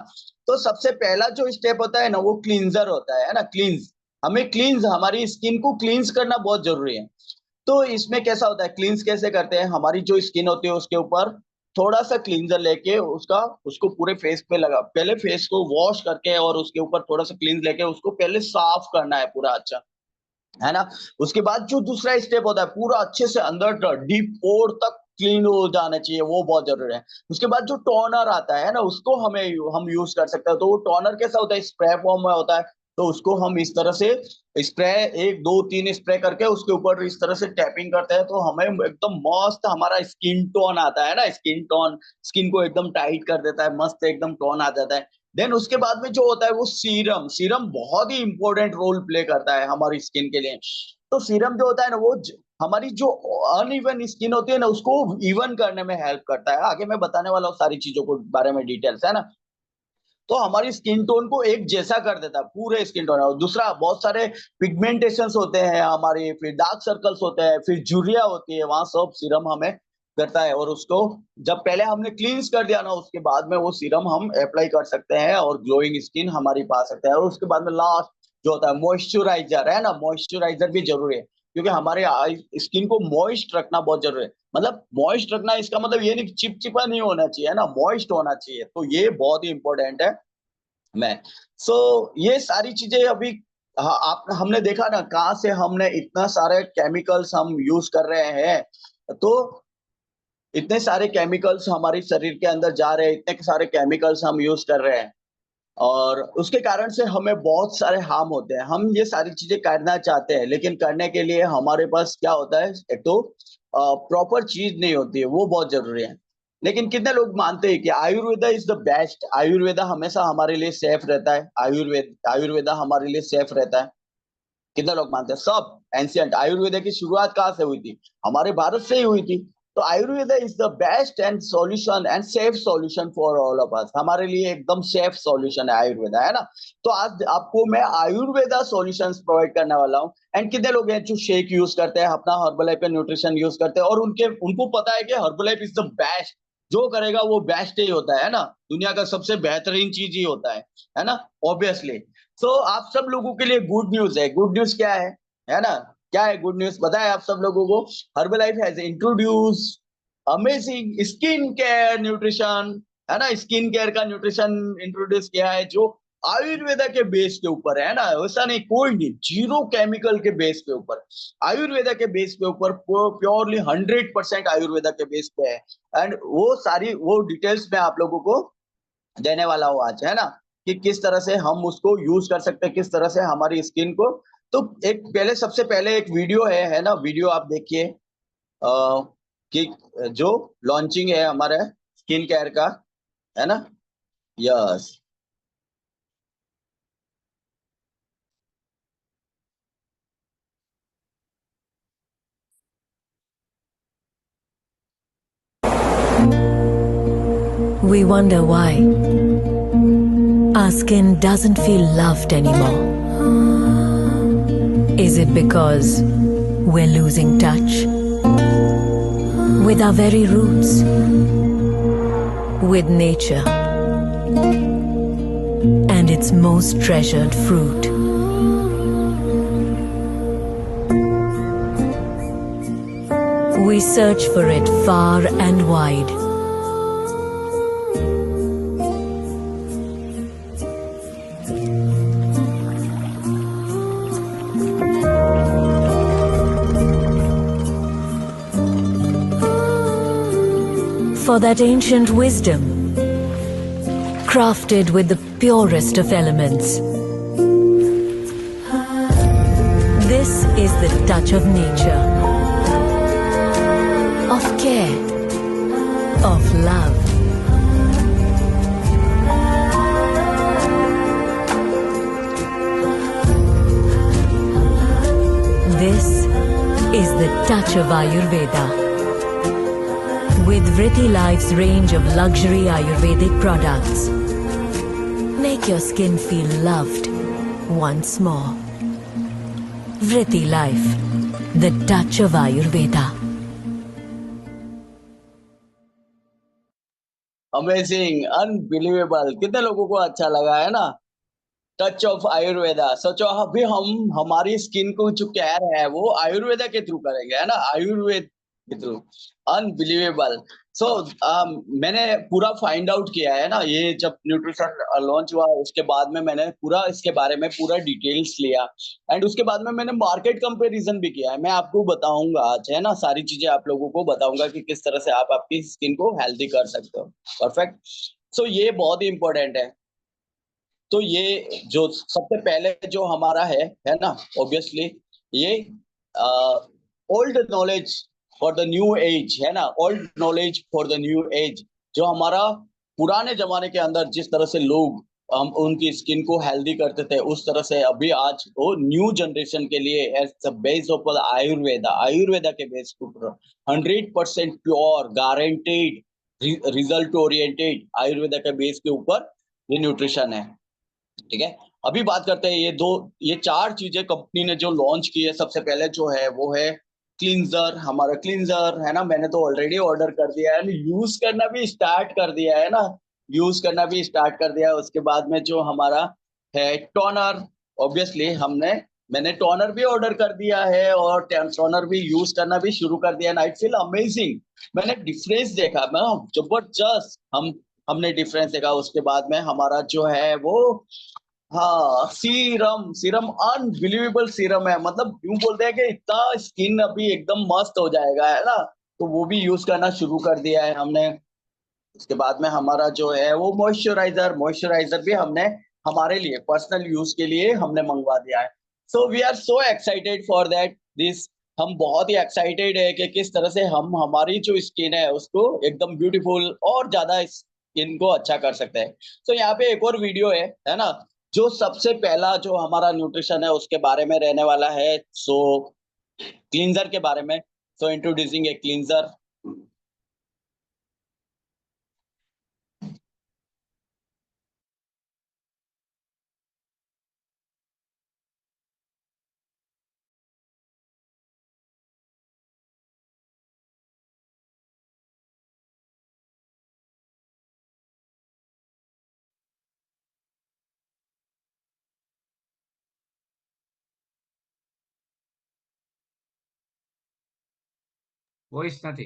तो सबसे पहला जो स्टेप होता है ना, वो क्लींजर होता है ना, क्लींस। हमें क्लींस, हमारी स्किन को क्लींस करना बहुत जरूरी है। तो इसमें कैसा होता है, क्लींस कैसे करते हैं, हमारी जो स्किन होती है उसके ऊपर थोड़ा सा क्लींजर लेके उसको पूरे फेस पे लगा, पहले फेस को वॉश करके और उसके ऊपर थोड़ा सा क्लींस लेके उसको पहले साफ करना है पूरा, अच्छा, है ना। उसके बाद जो दूसरा स्टेप होता है, पूरा अच्छे से अंदर डीप पोर तक क्लीन हो जाना चाहिए, वो बहुत जरूरी है। उसके बाद जो टोनर आता है ना, उसको हम यूज कर सकते हैं। तो वो टोनर कैसा होता है, स्प्रे फॉर्म में होता है। तो उसको हम इस तरह से स्प्रे, 1 2 3 स्प्रे करके उसके ऊपर इस तरह से टैपिंग करते हैं, तो हमें एकदम मस्त हमारा स्किन टोन आता है ना, स्किन टोन, स्किन को एकदम टाइट कर देता है, मस्त एकदम टोन आ जाता है। देन उसके बाद में जो होता है वो सीरम, सीरम बहुत ही इंपॉर्टेंट रोल प्ले करता है हमारी स्किन के लिए। तो सीरम जो होता है ना, वो हमारी जो अनइवन स्किन होती है ना, उसको इवन करने में हेल्प करता है। आगे मैं बताने वाला हूँ सारी चीजों को बारे में डिटेल्स, है ना। तो हमारी स्किन टोन को एक जैसा कर देता है, पूरे स्किन टोन। और दूसरा, बहुत सारे पिगमेंटेशंस होते हैं हमारी, फिर डार्क सर्कल्स होते हैं, फिर झुर्रियां होती है, वहां सब सीरम हमें करता है। और उसको जब पहले हमने क्लींस कर दिया ना, उसके बाद में वो सीरम हम अप्लाई कर सकते हैं और ग्लोइंग स्किन हमारी पा सकते हैं। और उसके बाद में लास्ट जो होता है मॉइस्चराइजर, है ना, मॉइस्चराइजर भी जरूरी है, क्योंकि हमारे स्किन को मॉइस्ट रखना बहुत जरूरी है। मतलब मॉइस्ट रखना, इसका मतलब ये नहीं कि चिपचिपा नहीं होना चाहिए, है ना, मॉइस्ट होना चाहिए। तो ये बहुत ही इंपॉर्टेंट है। मैं सो ये सारी चीजें अभी, हाँ, आप हमने देखा ना कहाँ से हमने इतना सारे केमिकल्स हम यूज कर रहे हैं। तो इतने सारे केमिकल्स हमारे शरीर के अंदर जा रहे हैं, इतने सारे केमिकल्स हम यूज कर रहे हैं, और उसके कारण से हमें बहुत सारे हार्म होते हैं। हम ये सारी चीजें करना चाहते हैं, लेकिन करने के लिए हमारे पास क्या होता है, एक तो प्रॉपर चीज नहीं होती है, वो बहुत जरूरी है। लेकिन कितने लोग मानते हैं कि Ayurveda is the best, Ayurveda हमेशा हमारे लिए सेफ रहता है, आयुर्वेदा हमारे लिए सेफ रहता है। कितने लोग मानते हैं? सब एंशियंट आयुर्वेदा की शुरुआत कहाँ से हुई थी? हमारे भारत से ही हुई थी। तो Ayurveda is the best and solution and safe solution for all of us. हमारे लिए एकदम सेफ सॉल्यूशन है आयुर्वेदा, है ना। तो आज आपको मैं आयुर्वेदा सॉल्यूशंस प्रोवाइड करने वाला हूँ। एंड कितने लोग हैं जो शेक यूज करते हैं, अपना हर्बलाइफ का न्यूट्रिशन यूज करते हैं, और उनको पता है कि हर्बलाइफ इज द बेस्ट, जो करेगा वो बेस्ट ही होता है ना, दुनिया का सबसे बेहतरीन चीज ही होता है ना, ऑब्वियसली। सो आप सब लोगों के लिए गुड न्यूज है। गुड न्यूज क्या है ना, क्या है गुड न्यूज बताए आप सब लोगों को? Herbalife has introduce amazing skin care nutrition, है ना, स्किन केयर का न्यूट्रिशन इंट्रोड्यूस किया है, जो आयुर्वेदा के बेस के ऊपर है ना। वैसा नहीं, कोई नहीं, जीरो केमिकल के बेस के ऊपर, आयुर्वेदा के बेस के ऊपर, प्योरली 100% आयुर्वेदा के बेस पे है। एंड वो सारी वो डिटेल्स मैं आप लोगों को देने वाला हूँ आज, है ना, कि किस तरह से हम उसको यूज कर सकते हैं, किस तरह से हमारी स्किन को। तो एक पहले, सबसे पहले एक वीडियो है ना, वीडियो आप देखिए, कि जो लॉन्चिंग है हमारे स्किन केयर का, है ना। Yes. We wonder why our skin doesn't feel loved anymore. Is it because we're losing touch with our very roots, with nature, and its most treasured fruit? We search for it far and wide. For that ancient wisdom, crafted with the purest of elements. This is the touch of nature, of care, of love. This is the touch of Ayurveda. With Vritti Life's range of luxury Ayurvedic products, make your skin feel loved once more. Vritti Life, the touch of Ayurveda. Amazing, unbelievable, कितने लोगों को अच्छा लगा, है ना, touch of Ayurveda. सोचो अभी हम हमारी स्किन को जो केयर है वो आयुर्वेदा के थ्रू करेंगे, है ना, आयुर्वेद के थ्रू। अनबिलीवेबल। सो मैंने पूरा फाइंड आउट किया है ना, ये जब न्यूट्रिशन लॉन्च हुआ उसके बाद में मैंने पूरा इसके बारे में पूरा डिटेल्स लिया। एंड उसके बाद में मैंने मार्केट कंपैरिजन भी किया है। मैं आपको बताऊंगा आज, है ना, सारी चीजें आप लोगों को बताऊंगा कि किस तरह से आप आपकी स्किन को हेल्दी कर सकते हो। परफेक्ट। सो ये बहुत ही इंपॉर्टेंट है। तो ये जो सबसे पहले जो हमारा है ना, ऑब्वियसली ये old knowledge for the new age, है ना, old knowledge for the new age. जो हमारा पुराने जमाने के अंदर जिस तरह से लोग हम उनकी स्किन को हेल्दी करते थे, उस तरह से अभी आज वो न्यू जनरेशन के लिए as the base of Ayurveda, Ayurveda के बेस के ऊपर 100% pure guaranteed result oriented Ayurveda के बेस के ऊपर ये न्यूट्रिशन है। ठीक है, अभी बात करते हैं ये चार चीजें कंपनी ने जो लॉन्च की है। सबसे पहले जो है वो है क्लींजर। हमारा क्लींजर है ना, मैंने तो ऑलरेडी ऑर्डर कर दिया है, यूज करना भी स्टार्ट कर दिया है ना, यूज करना भी स्टार्ट कर दिया है। उसके बाद में जो हमारा है टोनर, ऑब्वियसली मैंने टोनर भी ऑर्डर कर दिया है और टोनर भी यूज करना भी शुरू कर दिया है। आई फील अमेजिंग, मैंने डिफरेंस देखा, मैं जबरदस्त हमने डिफरेंस देखा। उसके बाद में हमारा जो है वो, हाँ, सीरम सीरम अनबिलीवेबल सीरम है, मतलब यूं बोलते हैं कि इतना स्किन अभी एकदम मस्त हो जाएगा, है ना। तो वो भी यूज करना शुरू कर दिया है हमने। उसके बाद में हमारा जो है वो मॉइस्चराइजर भी हमने हमारे लिए पर्सनल यूज के लिए हमने मंगवा दिया है। So we are so excited for that this. हम बहुत ही एक्साइटेड है कि किस तरह से हम हमारी जो स्किन है उसको एकदम ब्यूटीफुल और ज्यादा स्किन को अच्छा कर सकते हैं। तो यहाँ पे एक और वीडियो है ना, जो सबसे पहला जो हमारा न्यूट्रिशन है उसके बारे में रहने वाला है। सो क्लींजर के बारे में, सो इंट्रोड्यूसिंग ए क्लींजर। વોઇસ નથી.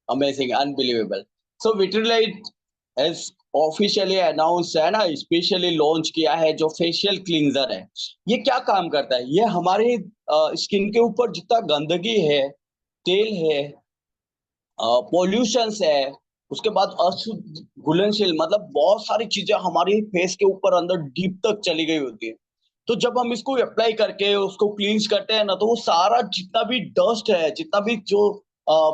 Amazing, unbelievable. So Vitrolite has officially announce है ना, स्पेशली लॉन्च किया है जो फेशियल क्लींजर है। ये क्या काम करता है, ये हमारे स्किन के ऊपर जितना गंदगी है, तेल है, पॉल्यूशंस है, उसके बाद अशुद्ध घुलनशील, मतलब बहुत सारी चीजें हमारी फेस के ऊपर अंदर डीप तक चली गई होती है। तो जब हम इसको अप्लाई करके उसको क्लींस करते हैं ना, तो वो सारा जितना भी डस्ट है, जितना भी जो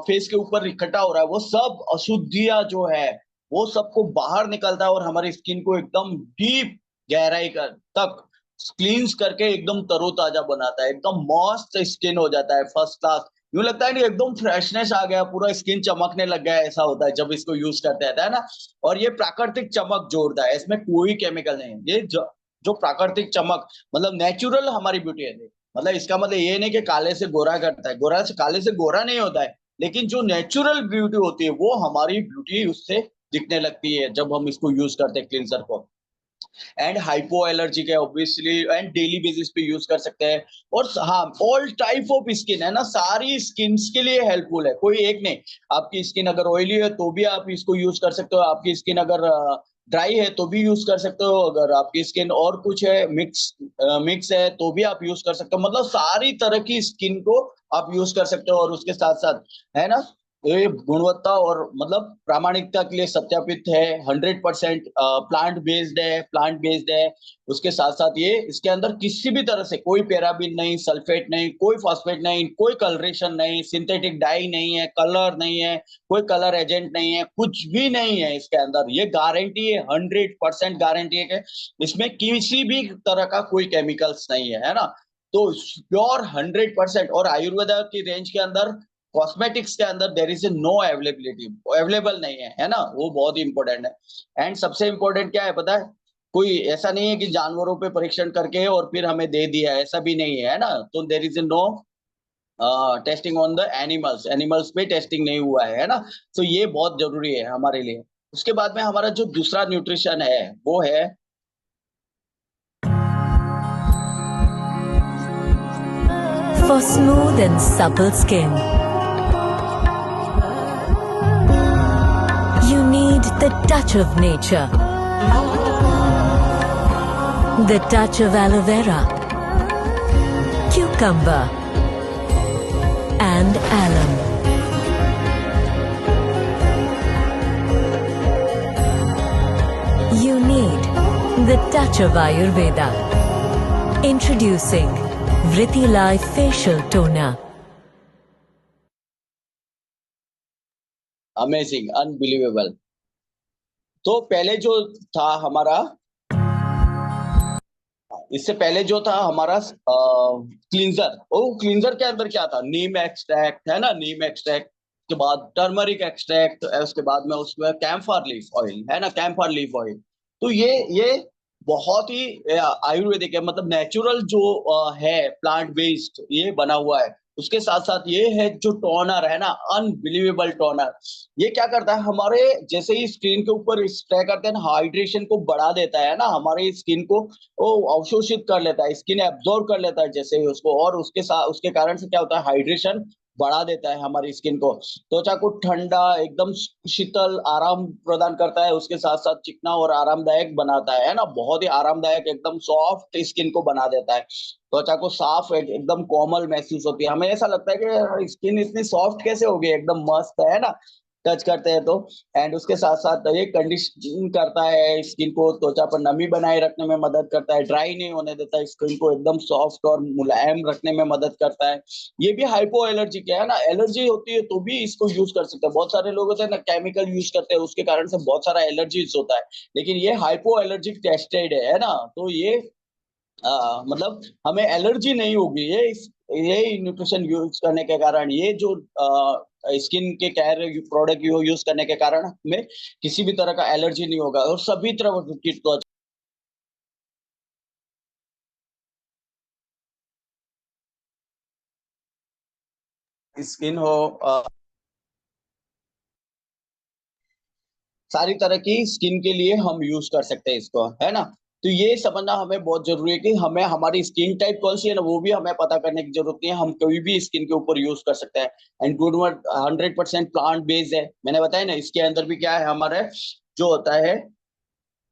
फेस के ऊपर इकट्ठा हो रहा है, वो सब अशुद्धियां जो है वो सबको बाहर निकलता है और हमारी स्किन को एकदम डीप गहराई तक क्लींस करके एकदम तरोताजा बनाता है। एकदम मस्त स्किन हो जाता है, फर्स्ट क्लास। यूं लगता है कि एकदम फ्रेशनेस आ गया, पूरा स्किन चमकने लग गया, ऐसा होता है जब इसको यूज करते हैं, है ना। और ये प्राकृतिक चमक जोड़ता है, इसमें कोई केमिकल नहीं है। ये जो प्राकृतिक चमक, मतलब नेचुरल हमारी ब्यूटी है। मतलब इसका मतलब ये नहीं कि काले से गोरा करता है, गोरा से काले से गोरा नहीं होता है, लेकिन जो नेचुरल ब्यूटी होती है वो हमारी ब्यूटी उससे दिखने लगती है जब हम इसको यूज करते हैं क्लींजर को। एंड हाइपो एलर्जिक है ऑब्वियसली, एंड डेली बेसिस पे यूज कर सकते हैं। और हाँ, ऑल टाइप ऑफ स्किन है ना, सारी स्किन के लिए हेल्पफुल है, कोई एक नहीं। आपकी स्किन अगर ऑयली है तो भी आप इसको यूज कर सकते हो, आपकी स्किन अगर ड्राई है तो भी यूज कर सकते हो, अगर आपकी स्किन और कुछ है मिक्स है तो भी आप यूज कर सकते हो। मतलब सारी तरह की स्किन को आप यूज कर सकते हो। और उसके साथ साथ है ना, ये गुणवत्ता और मतलब प्रामाणिकता के लिए सत्यापित है। 100% प्लांट बेस्ड है। उसके साथ साथ ये इसके अंदर किसी भी तरह से कोई पैराबिन नहीं, सल्फेट नहीं, कोई फॉस्फेट नहीं, कोई कलरेशन नहीं, सिंथेटिक डाई नहीं है, कलर नहीं है, कोई कलर एजेंट नहीं है, कुछ भी नहीं है इसके अंदर। ये गारंटी है, 100% गारंटी है कि इसमें किसी भी तरह का कोई केमिकल्स नहीं है ना। तो प्योर 100%। और आयुर्वेदा की रेंज के अंदर, कॉस्मेटिक्स के अंदर there is no availability, available नहीं है ना, वो बहुत ही इंपॉर्टेंट है। एंड सबसे इंपॉर्टेंट क्या है पता है, कोई ऐसा नहीं है कि जानवरों पे परीक्षण करके और फिर हमें दे दिया, ऐसा भी नहीं है ना। तो there is no testing on the animals पे टेस्टिंग नहीं हुआ है ना। तो ये बहुत जरूरी है हमारे लिए। उसके बाद में हमारा जो दूसरा न्यूट्रिशन है वो है For smooth and supple skin, you need The touch of nature. The touch of aloe vera, cucumber, and alum. You need the touch of Ayurveda. Introducing Vritti Life Facial Toner. Amazing, unbelievable. तो पहले जो था हमारा, इससे पहले जो था हमारा क्लींजर, वो क्लींजर के अंदर क्या था, नीम एक्सट्रैक्ट है ना, नीम एक्सट्रैक्ट के बाद टर्मरिक एक्सट्रैक्ट, उसके बाद में उसमें कैम्फर लीफ ऑयल है ना, कैम्फर लीफ ऑयल। तो ये बहुत ही आयुर्वेदिक है, मतलब नेचुरल जो है, प्लांट बेस्ड ये बना हुआ है। उसके साथ साथ ये है जो टोनर है ना, अनबिलीवेबल टोनर। ये क्या करता है, हमारे जैसे ही स्किन के ऊपर स्प्रे करते हैं ना, हाइड्रेशन को बढ़ा देता है ना, हमारी स्किन को वो अवशोषित कर लेता है, स्किन एब्जॉर्ब कर लेता है जैसे ही उसको, और उसके साथ उसके कारण से क्या होता है, हाइड्रेशन बढ़ा देता है हमारी स्किन को, त्वचा को ठंडा, एकदम शीतल, आराम प्रदान करता है, उसके साथ साथ चिकना और आरामदायक बनाता है ना, बहुत ही आरामदायक, एकदम सॉफ्ट स्किन को बना देता है। त्वचा को साफ एकदम कोमल महसूस होती है, हमें ऐसा लगता है कि स्किन इतनी सॉफ्ट कैसे हो गई, एकदम मस्त है ना, टच करते हैं तो। एंड उसके साथ साथ ये कंडीशन करता है स्किन को, त्वचा पर नमी बनाए रखने में मदद करता है, ड्राई नहीं होने देता है, स्किन को एकदम सॉफ्ट और मुलायम रखने में मदद करता है। ये भी हाइपो एलर्जी क्या है ना, एलर्जी होती है तो भी इसको यूज कर सकते हैं। बहुत सारे लोग होते हैं ना, केमिकल यूज करते हैं, उसके कारण से बहुत सारा एलर्जीज होता है, लेकिन ये हाइपो एलर्जिक टेस्टेड है ना, तो ये मतलब हमें एलर्जी नहीं होगी, ये न्यूट्रिशन यूज करने के कारण, ये जो स्किन के केयर प्रोडक्ट यूज करने के कारण हमें किसी भी तरह का एलर्जी नहीं होगा, और सभी तरह की त्वचा स्किन हो, सारी तरह की स्किन के लिए हम यूज कर सकते हैं इसको, है ना। तो ये समझना हमें बहुत जरूरी है कि हमें हमारी स्किन टाइप कौन सी है ना, वो भी हमें पता करने की जरूरत नहीं है, हम कोई भी स्किन के ऊपर यूज कर सकते हैं। And good word 100% plant based है, मैंने बताया ना, इसके अंदर भी क्या है हमारे जो होता है,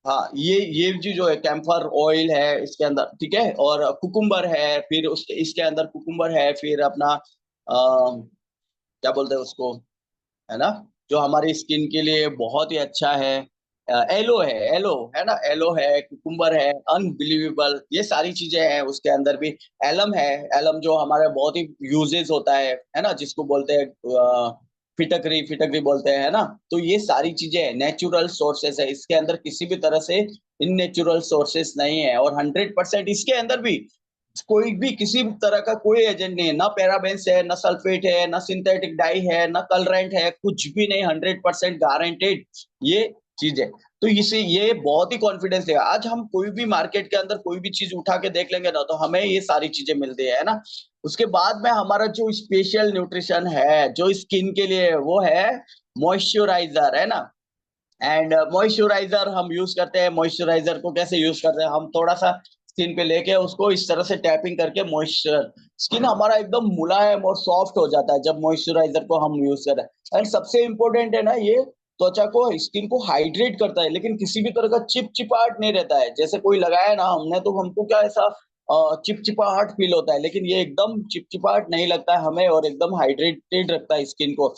हाँ, ये जी जो है कैम्फर ऑयल है इसके अंदर, ठीक है, और कुकुम्बर है, फिर उसके इसके अंदर कुकुम्बर है, फिर अपना क्या बोलते हैं उसको, है ना, जो हमारी स्किन के लिए बहुत ही अच्छा है। एलो है, एलो है ना, एलो है, कुकुम्बर है, अनबिलीवेबल, ये सारी चीजें हैं उसके अंदर भी। एलम है, एलम जो हमारे बहुत ही यूजेस होता है ना, जिसको बोलते हैं फिटकरी, फिटकरी बोलते हैं, है ना। तो ये सारी चीजें नेचुरल सोर्सेस है, इसके अंदर किसी भी तरह से इन नेचुरल सोर्सेस नहीं है, और 100% इसके अंदर भी कोई भी किसी भी तरह का कोई एजेंट नहीं है, ना पैराबेंस है, ना सल्फेट है, ना सिंथेटिक डाई है, ना कलरेंट है, कुछ भी नहीं, 100% गारंटेड ये चीज है। तो इसे ये बहुत ही कॉन्फिडेंस है, आज हम कोई भी मार्केट के अंदर कोई भी चीज उठा के देख लेंगे ना, तो हमें ये सारी चीजें मिलती है ना। उसके बाद में हमारा जो स्पेशल न्यूट्रिशन है जो स्किन के लिए, वो है मॉइस्चराइजर, है ना। एंड मॉइस्चराइजर हम यूज करते हैं, मॉइस्चराइजर को कैसे यूज करते हैं, हम थोड़ा सा स्किन पे लेके उसको इस तरह से टैपिंग करके मॉइस्चर, स्किन हमारा एकदम मुलायम और सॉफ्ट हो जाता है जब मॉइस्चराइजर को हम यूज कर रहे हैं। एंड सबसे इम्पोर्टेंट है ना, ये त्वचा को, स्किन को हाइड्रेट करता है, लेकिन किसी भी तरह का चिपचिपाहट नहीं रहता है, जैसे कोई लगाया ना हमने तो हमको क्या ऐसा चिपचिपाहट फील होता है, लेकिन ये एकदम चिपचिपाहट नहीं लगता है हमें, और एकदम हाइड्रेटेड रखता है स्किन को।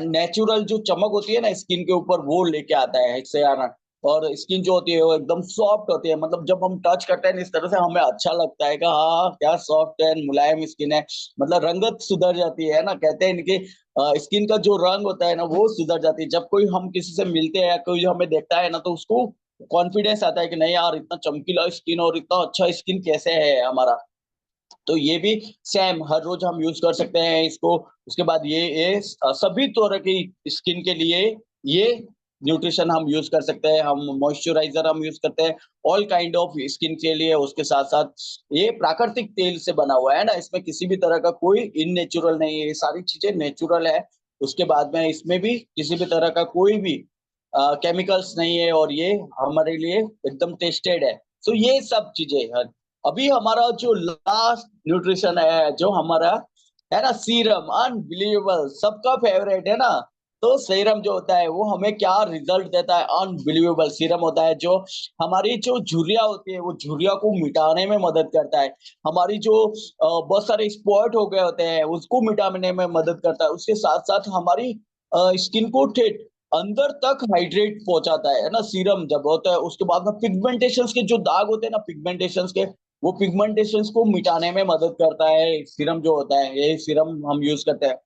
नेचुरल जो चमक होती है ना स्किन के ऊपर, वो लेके आता है इससे आना। और स्किन जो होती है वो एकदम सॉफ्ट होती है, मतलब जब हम टच करते हैं इस तरह से हमें अच्छा लगता है कि हाँ क्या सॉफ्ट है, मुलायम स्किन है, मतलब रंगत सुधर जाती है ना, कहते हैं इनके स्किन का जो रंग होता है ना वो सुधर जाती है, जब कोई हम किसी से मिलते हैं, कोई हमें देखता है ना, तो उसको कॉन्फिडेंस आता है कि नहीं यार, इतना चमकीला स्किन और इतना अच्छा स्किन कैसे है हमारा। तो ये भी सेम हर रोज हम यूज कर सकते हैं इसको। उसके बाद ये सभी तरह की स्किन के लिए ये न्यूट्रिशन हम यूज कर सकते हैं, हम मॉइस्चराइजर हम यूज करते हैं ऑल काइंड ऑफ स्किन के लिए। उसके साथ साथ ये प्राकृतिक तेल से बना हुआ है ना, इसमें किसी भी तरह का कोई इन नेचुरल नहीं है, ये सारी चीजें नेचुरल है। उसके बाद में इसमें भी किसी भी तरह का कोई भी केमिकल्स नहीं है, और ये हमारे लिए एकदम टेस्टेड है। तो ये सब चीजें है। अभी हमारा जो लास्ट न्यूट्रिशन है जो हमारा है ना, सीरम, अनबिलीवेबल, सबका फेवरेट है ना, तो सीरम जो होता है वो हमें क्या रिजल्ट देता है, अनबिलीवेबल सीरम होता है जो हमारी जो झुर्रियां होती है वो झुर्रियां को मिटाने में मदद करता है। हमारी जो बहुत सारे स्पॉट हो गए होते हैं उसको मिटाने में मदद करता है। उसके साथ साथ हमारी स्किन को ठेठ अंदर तक हाइड्रेट पहुंचाता है ना सीरम जब होता है। उसके बाद में पिगमेंटेशंस के जो दाग होते हैं ना पिगमेंटेशंस के, वो पिगमेंटेशंस को मिटाने में मदद करता है सीरम जो होता है। ये सीरम हम यूज करते हैं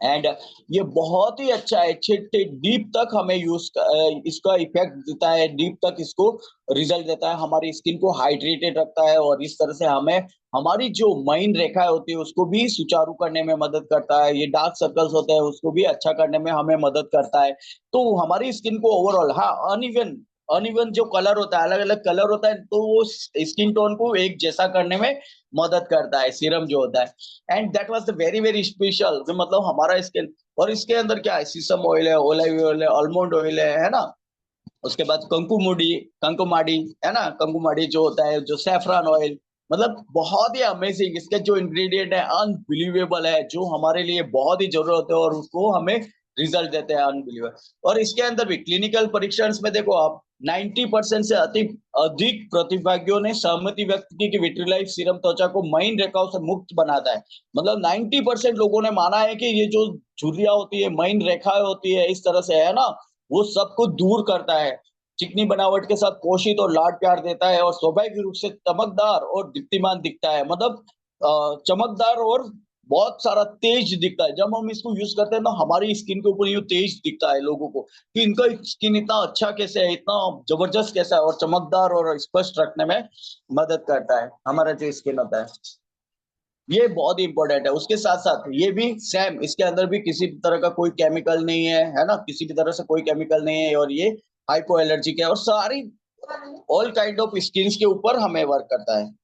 एंड ये बहुत ही अच्छा है, अच्छे डीप तक हमें इसका इफेक्ट देता है, डीप तक इसको रिजल्ट देता है, हमारी स्किन को हाइड्रेटेड रखता है और इस तरह से हमें हमारी जो महीन रेखाएं होती है उसको भी सुचारू करने में मदद करता है। ये डार्क सर्कल्स होते हैं उसको भी अच्छा करने में हमें मदद करता है। तो हमारी स्किन को ओवरऑल, हाँ, अनइवन अनइवन जो कलर होता है, अलग अलग कलर होता है, तो वो स्किन टोन को एक जैसा करने में मदद करता है सीरम जो होता है। And that was the very very special, मतलब हमारा स्किन। और इसके अंदर क्या है, सीसम ऑयल है, ओलिव ऑयल है, आलमंड ऑयल है ना। उसके बाद कंकुमाडी है ना, कंकुमाडी जो होता है, जो सैफरन ऑयल, मतलब बहुत ही अमेजिंग इसके जो इंग्रेडिएंट है, अनबिलीवेबल है, जो हमारे लिए बहुत ही जरूरत है और उसको हमें रिजल्ट देते हैं अनबिलीवेबल। और इसके अंदर भी क्लिनिकल परीक्षण में देखो आप, 90% से अधिक अधिक प्रतिभागियों ने सहमति व्यक्त की कि विट्रिलाइफ सीरम त्वचा को महीन रेखाओं से मुक्त बनाता है। मतलब 90% लोगों ने माना है कि ये जो झुर्रियां होती है, महीन रेखाएं होती है, इस तरह से है ना, वो सबको दूर करता है, चिकनी बनावट के साथ पोषित और लाड प्यार देता है और स्वाभाविक रूप से चमकदार और दीप्तिमान दिखता है। मतलब चमकदार और बहुत सारा तेज दिखता है। जब हम इसको यूज करते हैं ना, हमारी स्किन के ऊपर ये तेज दिखता है लोगों को कि इनका स्किन इतना अच्छा कैसे है, इतना जबरदस्त कैसा है, और चमकदार और स्पष्ट रखने में मदद करता है हमारा जो स्किन होता है। ये बहुत ही इंपॉर्टेंट है। उसके साथ साथ ये भी सेम, इसके अंदर भी किसी भी तरह का कोई केमिकल नहीं है ना, किसी भी तरह से कोई केमिकल नहीं है, और ये हाइपो एलर्जिक है और सारी ऑल काइंड ऑफ स्किन के ऊपर हमें वर्क करता है।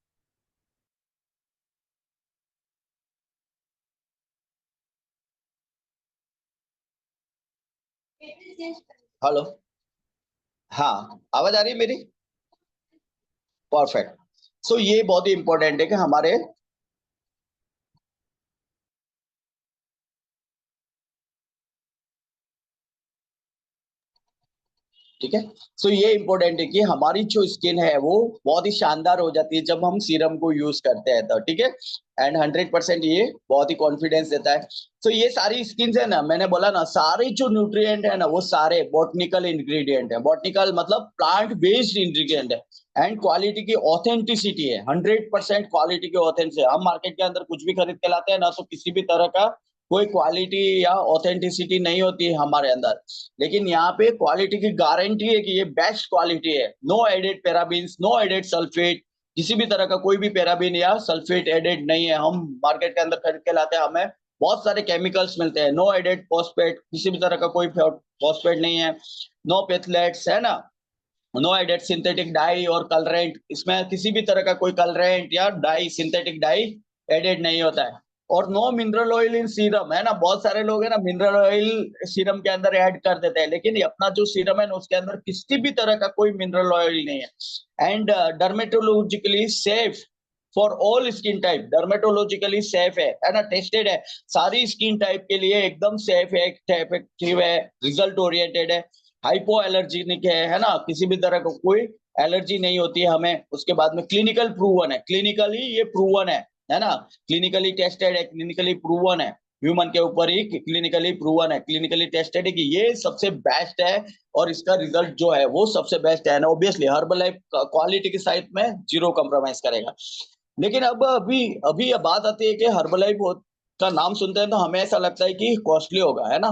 हेलो, हाँ, आवाज आ रही है मेरी? परफेक्ट। सो ये बहुत ही इंपॉर्टेंट है कि हमारे, ठीक है, सो ये इंपॉर्टेंट है कि हमारी जो स्किन है वो बहुत ही शानदार हो जाती है जब हम सीरम को यूज करते हैं, तो ठीक है। एंड 100% ये बहुत ही कॉन्फिडेंस देता है। तो ये सारी स्किन है ना, मैंने बोला ना, सारे जो न्यूट्रिएंट है ना वो सारे बॉटनिकल इंग्रेडिएंट है। बॉटनिकल मतलब प्लांट बेस्ड इंग्रेडिएंट है एंड क्वालिटी की ऑथेंटिसिटी है, 100% क्वालिटी की ऑथेंटिसिटी। हम मार्केट के अंदर कुछ भी खरीद के लाते हैं ना, तो किसी भी तरह का कोई क्वालिटी या ऑथेंटिसिटी नहीं होती है हमारे अंदर। लेकिन यहाँ पे क्वालिटी की गारंटी है कि ये बेस्ट क्वालिटी है। No added parabens, no added sulphate, किसी भी तरह का कोई भी पैराबीन या सल्फेट एडेड नहीं है। हम मार्केट के अंदर खरीद के लाते हैं, हमें बहुत सारे केमिकल्स मिलते हैं। नो एडेड फॉस्फेट, किसी भी तरह का कोई फॉस्फेट नहीं है। नो पेथलेट्स, है ना, नो एडेड सिंथेटिक डाई और कलरेंट, इसमें किसी भी तरह का कोई कलरेंट या डाई, सिंथेटिक डाई एडेड नहीं होता है। और no mineral oil in serum, है ना, बहुत सारे लोग है ना मिनरल ऑयल सीरम के अंदर ऐड कर देते हैं, लेकिन ये अपना जो सीरम है ना उसके अंदर किसी भी तरह का कोई मिनरल ऑयल नहीं है। And dermatologically safe for all skin type, dermatologically safe है ना, टेस्टेड है, सारी स्किन टाइप के लिए एकदम सेफ है, इफेक्टिव है, रिजल्ट ओरिएंटेड है, हाइपो एलर्जीनिक है ना, किसी भी तरह का कोई एलर्जी नहीं होती है हमें। उसके बाद में क्लिनिकल प्रूवन है, क्लिनिकली ये प्रूवन है ना, क्लिनिकली टेस्टेड है, क्लिनिकली प्रूवन है, ह्यूमन के ऊपर ही क्लिनिकली प्रूवन है, क्लिनिकली टेस्टेड है कि ये सबसे बेस्ट है और इसका रिजल्ट जो है वो सबसे बेस्ट है ना। ऑब्वियसली हर्बल लाइफ क्वालिटी के साइड में जीरो कॉम्प्रोमाइज करेगा। लेकिन अब अभी अभी ये बात आती है कि हर्बल लाइफ का नाम सुनते हैं तो हमें ऐसा लगता है कि कॉस्टली होगा, है ना।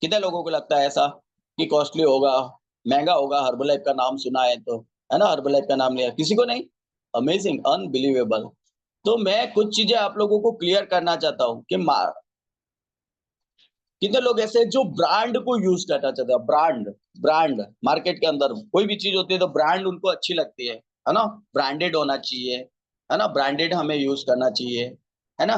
कितने लोगों को लगता है ऐसा कि कॉस्टली होगा, महंगा होगा? हर्बलाइफ का नाम सुना है तो, है ना, हर्बलाइफ का नाम लिया, किसी को नहीं? Amazing, unbelievable. तो मैं कुछ चीजें आप लोगों को क्लियर करना चाहता हूँ कि कितने लोग ऐसे जो ब्रांड को यूज करना चाहते हैं, ब्रांड, ब्रांड मार्केट के अंदर कोई भी चीज होती है तो ब्रांड उनको अच्छी लगती है ना, ब्रांडेड होना चाहिए, है ना, ब्रांडेड हमें यूज करना चाहिए, है ना,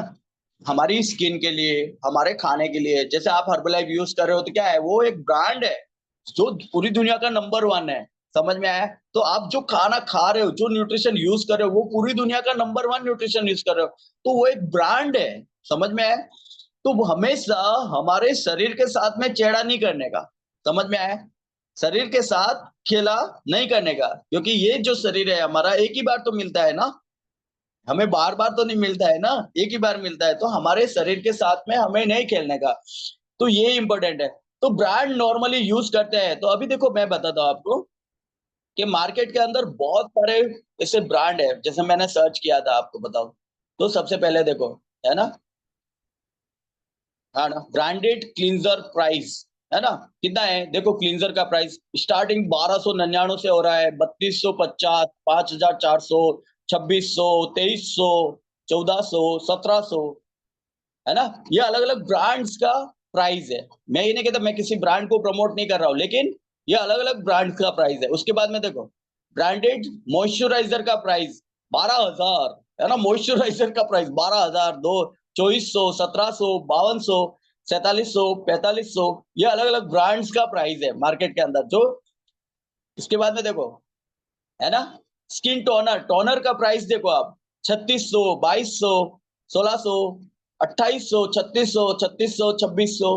हमारी स्किन के लिए, हमारे खाने के लिए। जैसे आप हर्बलाइफ यूज कर रहे हो तो क्या है, वो एक ब्रांड है जो पूरी दुनिया का नंबर 1 है। समझ में आया? तो आप जो खाना खा रहे हो, जो न्यूट्रिशन यूज कर रहे हो, वो पूरी दुनिया का नंबर 1 न्यूट्रिशन यूज कर रहे हो, तो वो एक ब्रांड है। समझ में आया? तो वो हमेशा हमारे शरीर के साथ में चेड़ा नहीं करने का। समझ में आया? शरीर के साथ खेला नहीं करने का, क्योंकि ये जो शरीर है हमारा एक ही बार तो मिलता है ना, हमें बार बार तो नहीं मिलता है ना, एक ही बार मिलता है, तो हमारे शरीर के साथ में हमें नहीं खेलने का। तो ये इंपॉर्टेंट है। तो ब्रांड नॉर्मली यूज करते हैं, तो अभी देखो मैं बताता हूँ आपको कि मार्केट के अंदर बहुत सारे ऐसे ब्रांड है, जैसे मैंने सर्च किया था आपको बताऊं। तो सबसे पहले देखो, है ना, हाँ ना, ब्रांडेड क्लींजर प्राइस, है ना, कितना है देखो। क्लींजर का प्राइस स्टार्टिंग 1299 से हो रहा है, 3250, 5400, 2600, 2300, 1400, 1700, है ना। ये अलग अलग ब्रांड्स का प्राइस है। मैं ये नहीं कहता, मैं किसी ब्रांड को प्रमोट नहीं कर रहा हूँ, लेकिन ये अलग अलग ब्रांड का प्राइस है। उसके बाद में देखो, ब्रांडेड मॉइस्चराइजर का प्राइस 12,000, है ना। मॉइस्चराइजर का प्राइस 12,000, दो 2400, 1700, 5200, 4700, 4500, ये अलग अलग ब्रांड्स का प्राइस है मार्केट के अंदर जो। इसके बाद में देखो, है ना, स्किन टोनर, टोनर का प्राइस देखो आप, 3600, 2200, 1600, 2800, 3600, 3600, 2600।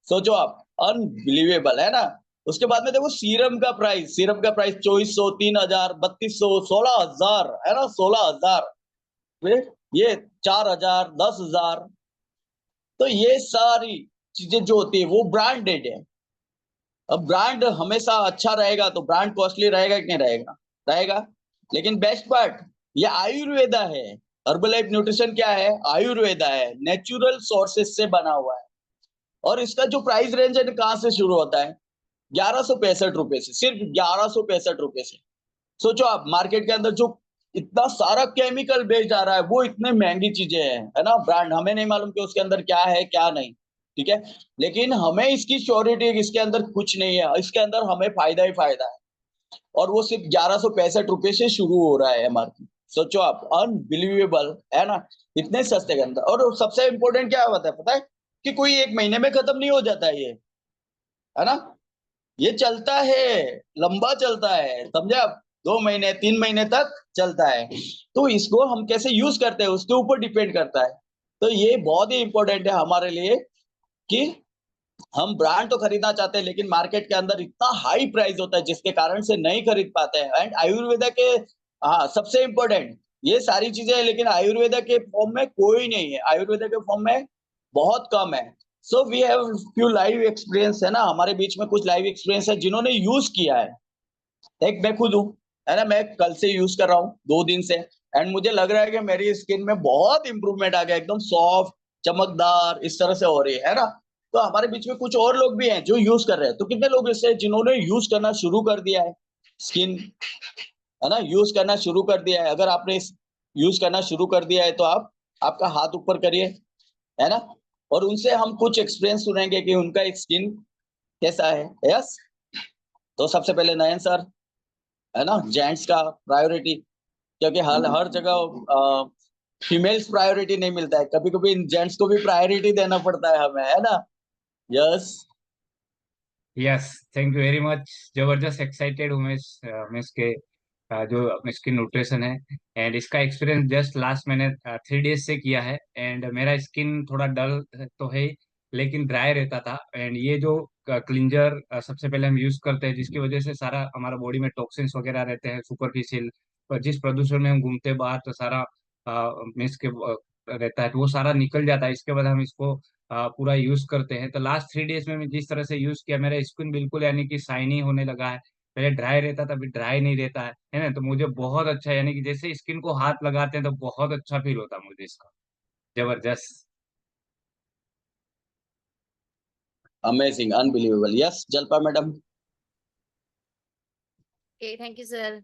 सोचो आप, अनबिलीवेबल, है ना। उसके बाद में देखो सीरम का प्राइस, सीरम का प्राइस 2400, 3000, 3200, 16,000, है ना, 16,000। फिर ये 4,000, 10,000। तो ये सारी चीजें जो होती है वो ब्रांडेड है। अब ब्रांड हमेशा अच्छा रहेगा तो ब्रांड कॉस्टली रहेगा कि नहीं रहेगा? रहेगा। लेकिन बेस्ट पार्ट, ये आयुर्वेदा है। हर्बलाइफ न्यूट्रिशन क्या है? आयुर्वेदा है, नेचुरल सोर्सेस से बना हुआ है। और इसका जो प्राइस रेंज है कहाँ से शुरू होता है? 1165 रुपए से, सिर्फ 1165 रुपए से। सोचो आप, मार्केट के अंदर जो इतना सारा केमिकल बेच जा रहा है, वो इतने महंगी चीजें हैं, है ना। ब्रांड हमें नहीं मालूम कि उसके अंदर क्या है क्या नहीं, ठीक है। लेकिन हमें इसकी श्योरिटी है कि इसके अंदर कुछ नहीं है, इसके अंदर हमें फायदा ही फायदा है। और वो सिर्फ 1165 रुपए से शुरू हो रहा है एमआरपी। सोचो आप, अनबिलीवेबल, है ना, इतने सस्ते के अंदर। और सबसे इंपॉर्टेंट क्या होता है पता है? कि कोई एक महीने में खत्म नहीं हो जाता है ये, है ना। ये चलता है, लंबा चलता है, समझे आप। 2 महीने 3 महीने तक चलता है। तो इसको हम कैसे यूज करते हैं उसके ऊपर डिपेंड करता है। तो ये बहुत ही इंपॉर्टेंट है हमारे लिए कि हम ब्रांड तो खरीदना चाहते हैं, लेकिन मार्केट के अंदर इतना हाई प्राइस होता है जिसके कारण से नहीं खरीद पाते हैं। एंड आयुर्वेदा के, हाँ, सबसे इंपॉर्टेंट ये सारी चीजें हैं, लेकिन आयुर्वेदा के फॉर्म में कोई नहीं है, आयुर्वेदा के फॉर्म में बहुत कम है। So we have few live experience, है ना, हमारे बीच में कुछ लाइव एक्सपीरियंस है जिन्होंने यूज किया है। एक मैं खुद हूँ, है ना, मैं कल से यूज कर रहा हूँ, 2 दिन से। एंड मुझे लग रहा है कि मेरी स्किन में बहुत इंप्रूवमेंट आ गया, एकदम सॉफ्ट, चमकदार इस तरह से हो रही है ना। तो हमारे बीच में कुछ और लोग भी हैं जो यूज कर रहे हैं। तो कितने लोग ऐसे जिन्होंने यूज करना शुरू कर दिया है स्किन, है ना, यूज करना शुरू कर दिया है। अगर आपने यूज करना शुरू कर दिया है तो आप आपका हाथ ऊपर करिए, है ना। और उनसे हम कुछ एक्सपीरियंस सुनेंगे कि उनका स्किन कैसा है। यस। तो सबसे पहले नयन सर, है ना, जेंट्स का प्रायोरिटी, क्योंकि हर हर जगह फीमेल्स प्रायोरिटी नहीं मिलता है, कभी कभी इन जेंट्स को भी प्रायोरिटी देना पड़ता है हमें, है ना। Yes. Yes, thank you very much. जबरदस्त एक्साइटेड हूँ मैं मैं इसके जो इसकी न्यूट्रिशन है एंड इसका एक्सपीरियंस जस्ट लास्ट मैंने 3 डेज से किया है। एंड मेरा स्किन थोड़ा डल तो है ही, लेकिन ड्राई रहता था। एंड ये जो क्लिंजर सबसे पहले हम यूज करते हैं, जिसकी वजह से सारा हमारा बॉडी में टॉक्सिन्स वगैरह रहते हैं सुपरफिशियल, पर जिस प्रदूषण में हम घूमते हैं बाहर, तो सारा मिस के रहता है, तो वो सारा निकल जाता है। इसके बाद हम इसको पूरा यूज करते हैं। तो लास्ट 3 डेज में मैं जिस तरह से यूज किया, मेरा स्किन बिल्कुल यानी कि शाइनी होने लगा है। पहले ड्राई रहता था, अभी ड्राई नहीं रहता है ना। तो मुझे बहुत अच्छा, यानी कि जैसे स्किन को हाथ लगाते हैं तो बहुत अच्छा फील होता है मुझे इसका। जबरदस्त। Amazing, unbelievable. Yes, जल्पा madam. Okay, thank you sir.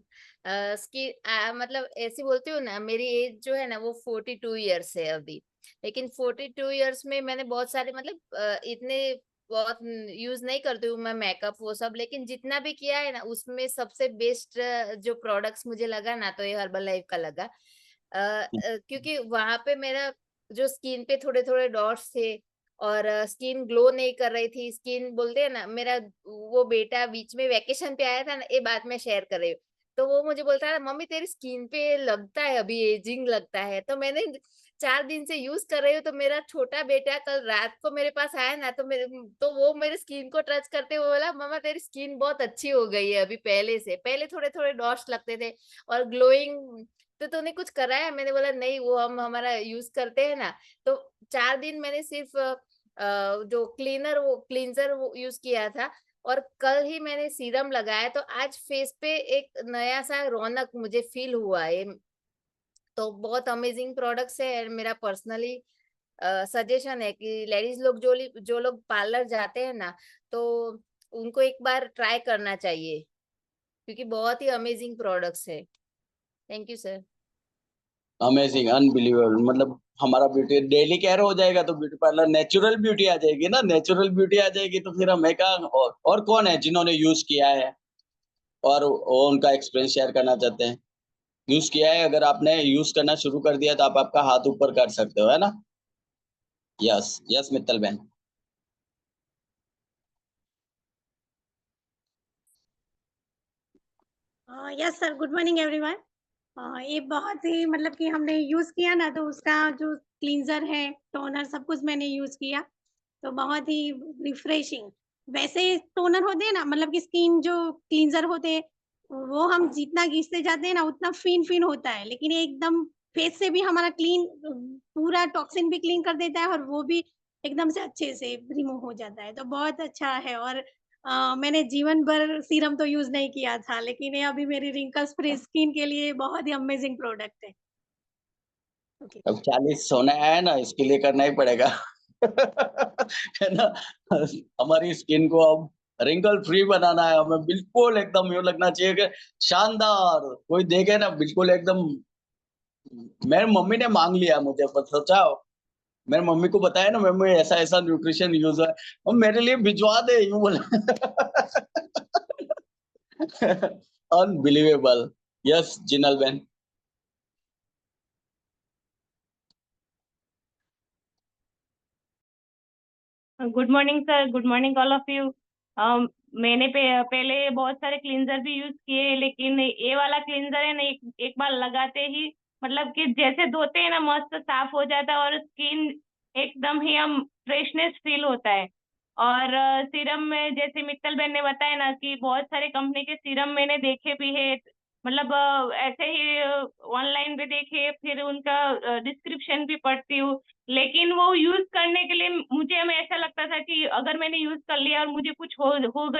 इसकी मतलब ऐसी बोलती हूँ ना, मेरी एज जो है ना वो 42 ईयर्स है अभी। लेकिन 42 ईयर्स में मैंने बहुत सारे मतलब इतने बहुत यूज नहीं करती हूँ मैं मेकअप वो सब, लेकिन जितना भी किया है ना उसमें सबसे बेस्ट जो प्रोडक्ट्स मुझे लगा ना तो ये हर्बल लाइफ का लगा। क्योंकि वहां पे मेरा जो स्किन पे थोड़े थोड़े डॉट्स थे और स्किन ग्लो नहीं कर रही थी, स्किन बोलते हैं ना, मेरा वो बेटा बीच में वेकेशन पे आया था ना, ये बात मैं शेयर कर रही हूँ। तो वो मुझे बोलता है मम्मी तेरी स्किन पे लगता है अभी एजिंग लगता है। तो मैंने 4 दिन से यूज कर रही हूँ, तो मेरा छोटा बेटा कल रात को मेरे पास आया ना, तो वो मेरे स्किन को टच करते हुए बोला मम्मा तेरी स्किन बहुत अच्छी हो गई है अभी पहले से, पहले थोड़े थोड़े डॉट्स लगते थे और ग्लोइंग। तो तूने कुछ करा है? मैंने बोला नहीं, वो हम हमारा यूज करते हैं ना। तो 4 दिन मैंने सिर्फ जो वो क्लींजर वो यूज किया था, और कल ही मैंने सीरम लगाया, तो आज फेस पे एक नया सा रौनक मुझे फील हुआ है। तो बहुत अमेजिंग प्रोडक्ट्स है। मेरा पर्सनली सजेशन है कि लेडीज लोग जो लोग पार्लर जाते हैं ना, तो उनको एक बार ट्राई करना चाहिए, क्योंकि बहुत ही अमेजिंग प्रोडक्ट्स है। Thank you sir. Amazing, unbelievable. मतलब हमारा ब्यूटी डेली केयर हो जाएगा तो ब्यूटी पार्लर नेचुरल ब्यूटी आ जाएगी ना, नेचुरल ब्यूटी आ जाएगी तो फिर हमें कहा और कौन है जिन्होंने यूज किया है और वो उनका एक्सपीरियंस शेयर करना चाहते हैं। यूज किया है, अगर आपने यूज करना शुरू कर दिया तो आप आपका हाथ ऊपर कर सकते हो, है ना? यस, यस मित्तल बहन। Yes sir, good morning everyone. ये बहुत ही मतलब कि हमने यूज़ किया ना, तो उसका जो क्लींजर है, टोनर सब कुछ मैंने यूज़ किया, तो बहुत ही रिफ्रेशिंग। वैसे टोनर होते हैं ना, मतलब कि स्किन जो क्लींजर होते हैं, वो हम जितना घिसते जाते हैं ना उतना फिन-फिन होता है, लेकिन ये एकदम फेस से भी हमारा क्लीन पूरा टॉक्सिन भी क्लीन कर देता है और वो भी एकदम से अच्छे से रिमूव हो जाता है, तो बहुत अच्छा है। और मैंने जीवन भर सीरम तो यूज़ नहीं किया था, लेकिन ये अभी मेरी रिंकल्स फ्री स्किन के लिए बहुत ही अमेजिंग प्रोडक्ट है। ओके। अब 40 होना है ना, इसके लिए करना ही पड़ेगा। है ना? हमारी स्किन को अब रिंकल फ्री बनाना है, हमें बिल्कुल एकदम यूँ लगना चाहिए कि शानदार, कोई देखे ना बिल्कुल एकदम। मेरी मम्मी ने माँग लिया मुझे, पर सोचा मेरी मम्मी को बताया ना मम्मी ऐसा-ऐसा न्यूट्रिशन यूज़ है, वो मेरे लिए भिजवा दे यूँ बोला। अनबिलीवेबल। यस जिनल बहन। Good morning sir, good morning all of you. मैंने पहले बहुत सारे क्लींजर भी यूज किए, लेकिन ये वाला क्लींजर है ना, एक बार लगाते ही मतलब कि जैसे धोते हैं ना मस्त साफ हो जाता है और स्किन एकदम ही हम फ्रेशनेस फील होता है। और सीरम में जैसे मित्तल बहन ने बताया ना कि बहुत सारे कंपनी के सीरम मैंने देखे भी है, मतलब ऐसे ही ऑनलाइन पे देखे, फिर उनका डिस्क्रिप्शन भी पढ़ती हूँ, लेकिन वो यूज करने के लिए मुझे हमें ऐसा लगता था कि अगर मैंने यूज कर लिया और मुझे कुछ हो गया